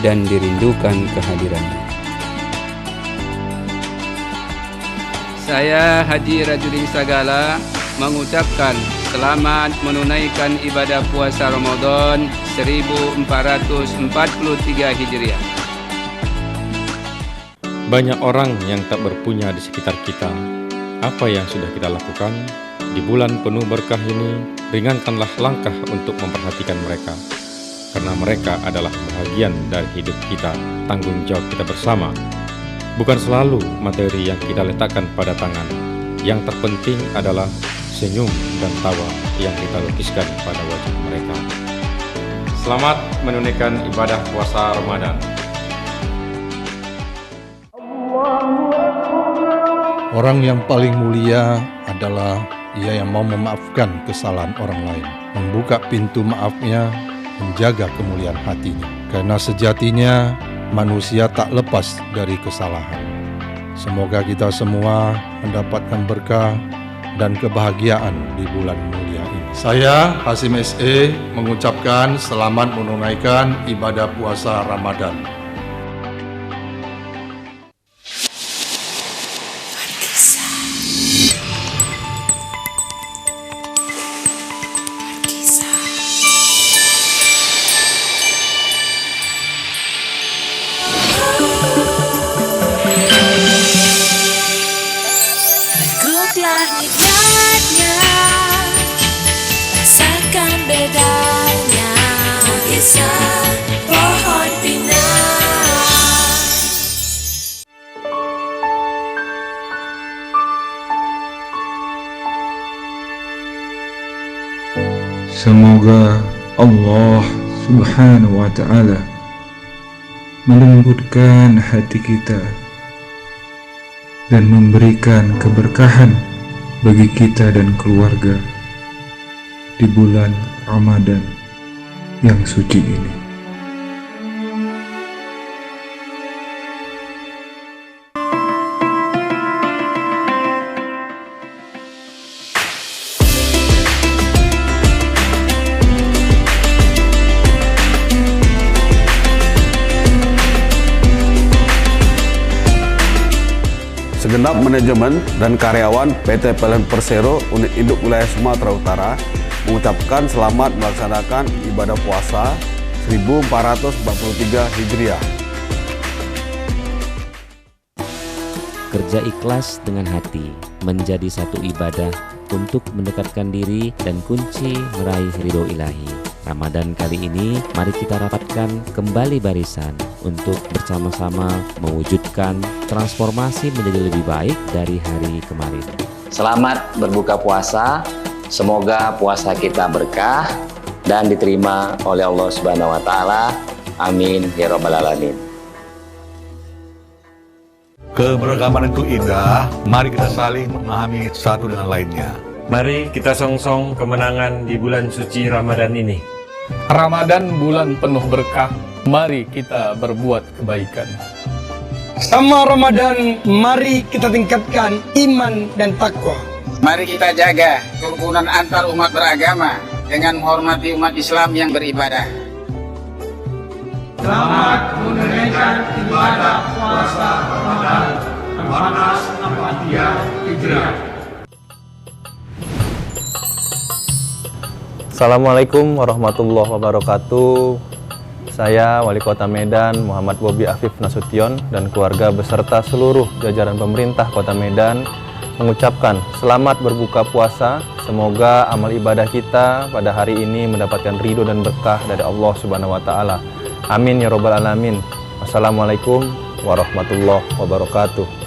dan dirindukan kehadirannya. Saya Haji Rajudin Sagala mengucapkan selamat menunaikan ibadah puasa Ramadan 1443 Hijriah. Banyak orang yang tak berpunya di sekitar kita. Apa yang sudah kita lakukan di bulan penuh berkah ini? Ringankanlah langkah untuk memperhatikan mereka, karena mereka adalah bahagian dari hidup kita, tanggung jawab kita bersama. Bukan selalu materi yang kita letakkan pada tangan. Yang terpenting adalah senyum dan tawa yang kita lukiskan pada wajah mereka. Selamat menunaikan ibadah puasa Ramadan. Orang yang paling mulia adalah ia yang mau memaafkan kesalahan orang lain, membuka pintu maafnya, menjaga kemuliaan hatinya. Karena sejatinya manusia tak lepas dari kesalahan. Semoga kita semua mendapatkan berkah dan kebahagiaan di bulan mulia ini. Saya Hasim SE mengucapkan selamat menunaikan ibadah puasa Ramadan. Semoga Allah Subhanahu wa Ta'ala melembutkan hati kita dan memberikan keberkahan bagi kita dan keluarga di bulan Ramadan yang suci ini. Segenap manajemen dan karyawan PT PLN Persero Unit Induk Wilayah Sumatera Utara mengucapkan selamat melaksanakan ibadah puasa 1443 Hijriah. Kerja ikhlas dengan hati menjadi satu ibadah untuk mendekatkan diri dan kunci meraih ridho ilahi. Ramadan kali ini, mari kita rapatkan kembali barisan untuk bersama-sama mewujudkan transformasi menjadi lebih baik dari hari kemarin. Selamat berbuka puasa, semoga puasa kita berkah dan diterima oleh Allah Subhanahu wa Ta'ala. Amin ya Rabbal 'Alamin. Keberagaman itu indah, mari kita saling memahami satu dengan lainnya. Mari kita songsong kemenangan di bulan suci Ramadan ini. Ramadan bulan penuh berkah, mari kita berbuat kebaikan. Sama Ramadan, mari kita tingkatkan iman dan takwa. Mari kita jaga kerukunan antar umat beragama dengan menghormati umat Islam yang beribadah. Selamat menunaikan ibadah puasa Ramadan 1443 Hijriah. Assalamualaikum warahmatullahi wabarakatuh. Saya Wali Kota Medan Muhammad Bobi Afif Nasution dan keluarga beserta seluruh jajaran pemerintah Kota Medan mengucapkan selamat berbuka puasa. Semoga amal ibadah kita pada hari ini mendapatkan ridho dan berkah dari Allah Subhanahu wa Ta'ala. Amin ya Rabbal 'Alamin. Wassalamualaikum warahmatullahi wabarakatuh.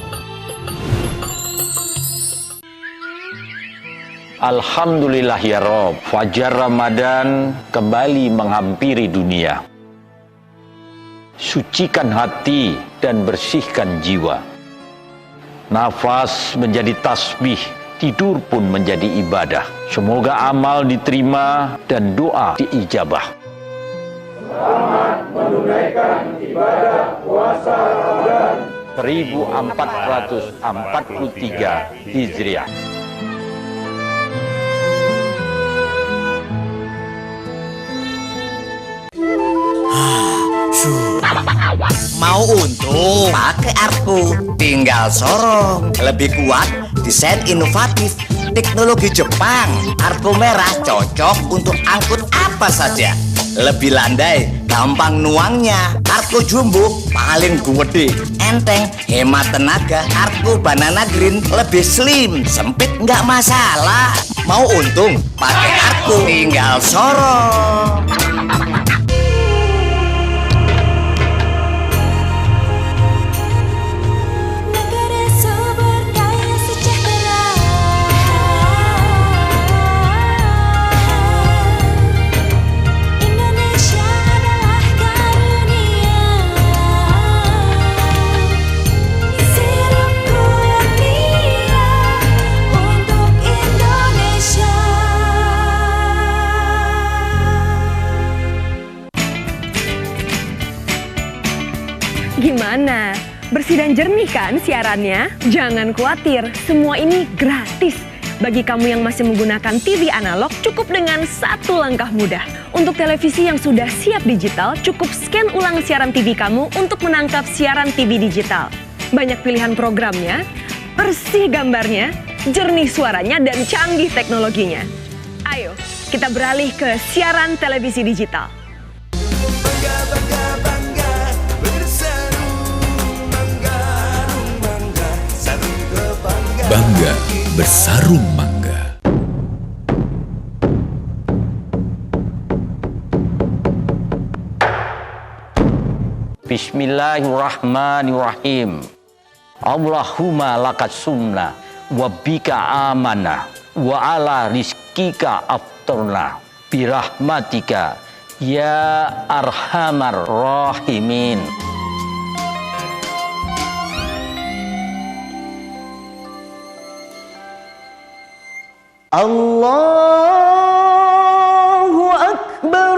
Alhamdulillah ya Rob, fajar Ramadan kembali menghampiri dunia. Sucikan hati dan bersihkan jiwa. Nafas menjadi tasbih, tidur pun menjadi ibadah. Semoga amal diterima dan doa diijabah. Selamat menunaikan ibadah puasa Ramadan 1443 Hijriah. Mau untung? Pakai Arko. Tinggal sorong. Lebih kuat, desain inovatif, teknologi Jepang. Arko merah cocok untuk angkut apa saja. Lebih landai, gampang nuangnya. Arko jumbo paling gede, enteng, hemat tenaga. Arko banana green lebih slim, sempit nggak masalah. Mau untung? Pakai Arko. Tinggal sorong. Gimana? Bersih dan jernih kan siarannya? Jangan khawatir, semua ini gratis. Bagi kamu yang masih menggunakan TV analog, cukup dengan satu langkah mudah. Untuk televisi yang sudah siap digital, cukup scan ulang siaran TV kamu untuk menangkap siaran TV digital. Banyak pilihan programnya, bersih gambarnya, jernih suaranya, dan canggih teknologinya. Ayo, kita beralih ke siaran televisi digital. Bangga bersarung mangga. Bismillahirrahmanirrahim. Allahumma lakas sumna wa bika amana wa ala rizkika aftarna birahmatika ya arhamar rahimin. Allahu Akbar,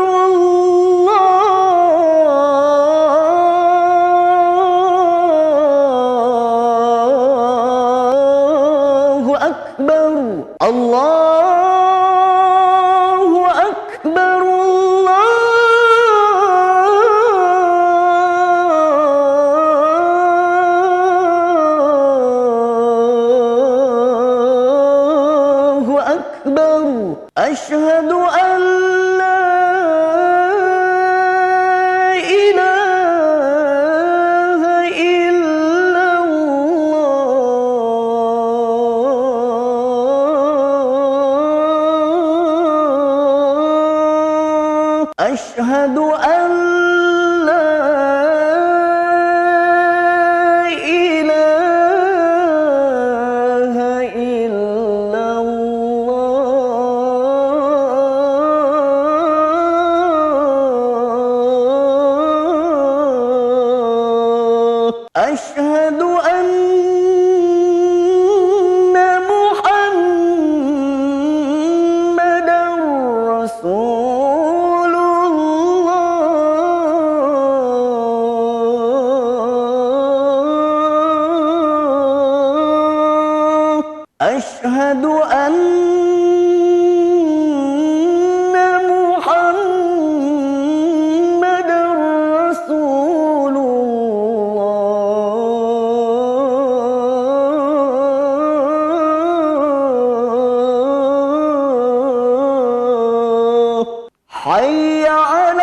Allahu Akbar, Allahu Akbar, Allahu Akbar. أشهد أن محمدا رسول الله حي على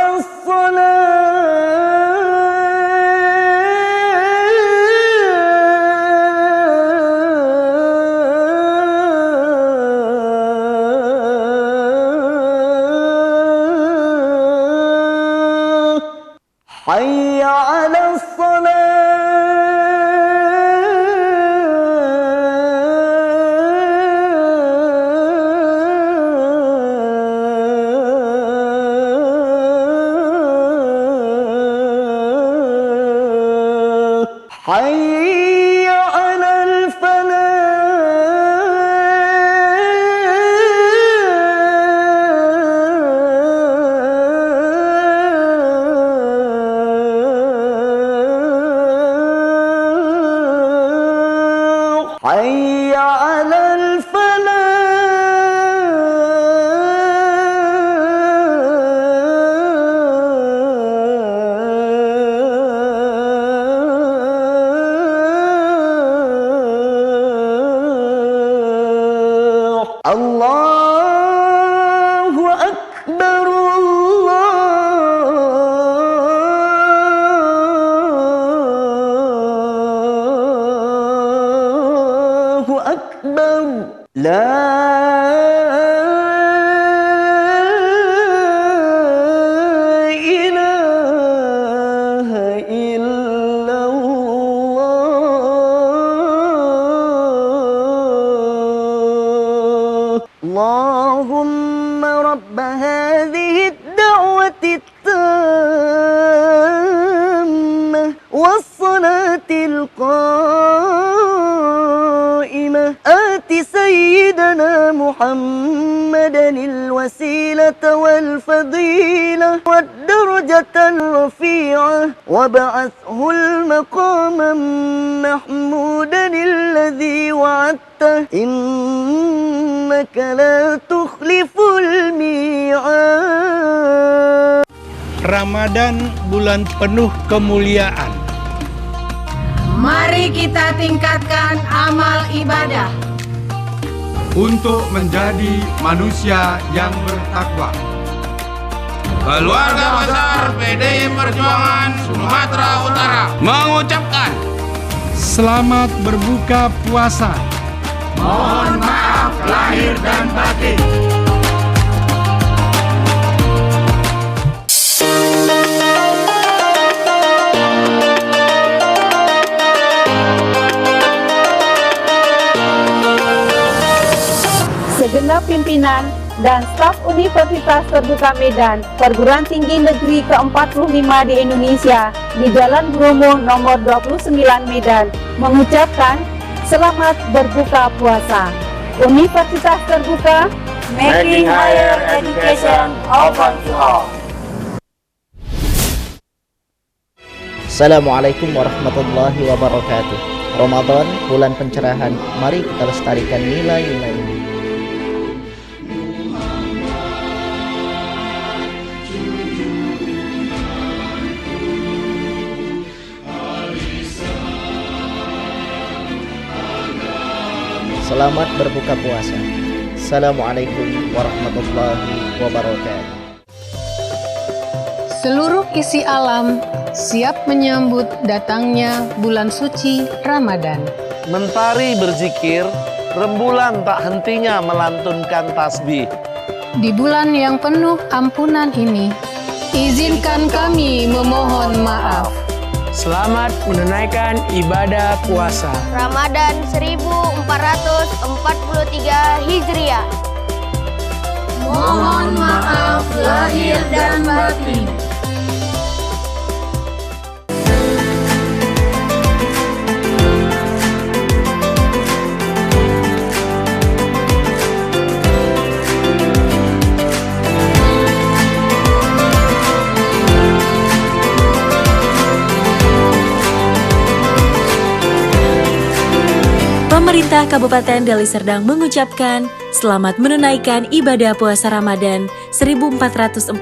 حي على الصلاة حي على الفلاح حي على الفلاح الله أكبر الله أكبر لا إله إلا الله اللهم رب هذه الدعوة التامة والصلاة القائمة آت سيدنا محمدا الوسيلة والفضيلة والدرجة الرفيعة وابعثه المقام محمودا الذي وعدته إنك لا تخلف الميعاد. Ramadan bulan penuh kemuliaan. Mari kita tingkatkan amal ibadah untuk menjadi manusia yang bertakwa. Keluarga besar PDI Perjuangan Sumatera Utara mengucapkan Selamat berbuka puasa. Mohon maaf lahir dan batin. Segenap pimpinan dan staf Universitas Terbuka Medan, Perguruan Tinggi Negeri ke-45 di Indonesia, di Jalan Bromo nomor 29 Medan, mengucapkan selamat berbuka puasa. Universitas Terbuka, making higher education open to all. Assalamualaikum warahmatullahi wabarakatuh. Ramadan, bulan pencerahan, mari kita lestarikan nilai-nilai ini. Selamat berbuka puasa. Assalamualaikum warahmatullahi wabarakatuh. Seluruh isi alam siap menyambut datangnya bulan suci Ramadan. Mentari berzikir, rembulan tak hentinya melantunkan tasbih. Di bulan yang penuh ampunan ini, izinkan kami memohon maaf. Selamat menunaikan ibadah puasa Ramadan 1443 Hijriah. Mohon maaf lahir dan batin. Pemerintah Kabupaten Deli Serdang mengucapkan selamat menunaikan ibadah puasa Ramadan 1443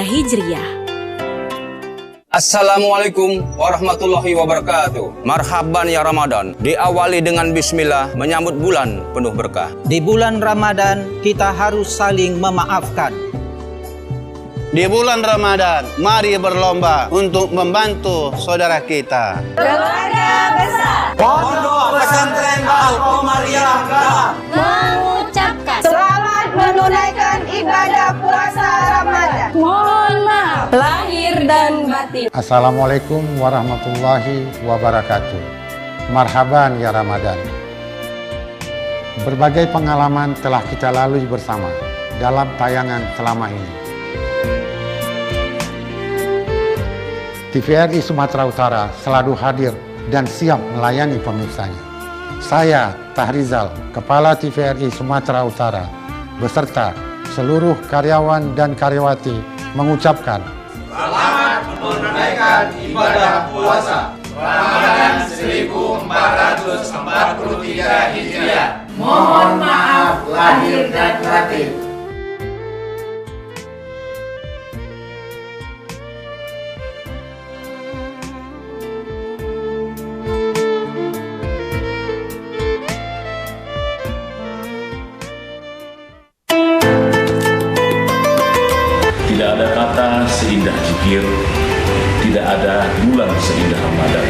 Hijriah. Assalamualaikum warahmatullahi wabarakatuh. Marhaban ya Ramadan. Diawali dengan bismillah menyambut bulan penuh berkah. Di bulan Ramadan kita harus saling memaafkan. Di bulan Ramadan, mari berlomba untuk membantu saudara kita. Keluarga besar Pondok Pesantren Al-Qomariyah mengucapkan Selamat menunaikan ibadah puasa Ramadan. mohon maaf lahir dan batin. Assalamualaikum warahmatullahi wabarakatuh. Marhaban ya Ramadan. Berbagai pengalaman telah kita lalui bersama dalam tayangan selama ini. TVRI Sumatera Utara selalu hadir dan siap melayani pemirsanya. Saya, Tahrizal, Kepala TVRI Sumatera Utara, beserta seluruh karyawan dan karyawati mengucapkan Selamat menunaikan ibadah puasa Ramadan 1443 Hijriah. Mohon maaf lahir dan batin. Tidak ada kata seindah zikir, tidak ada bulan seindah Ramadan.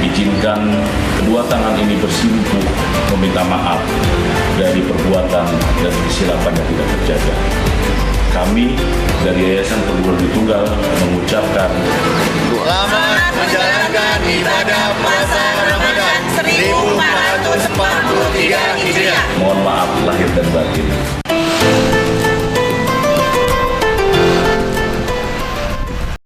Izinkan kedua tangan ini bersimpuh meminta maaf dari perbuatan dan kesilapan yang tidak terjaga. Kami dari Yayasan Perguruan Tinggi Tunggal mengucapkan Selamat menjalankan ibadah puasa Ramadan 1443 Hijriah. mohon maaf lahir dan batin.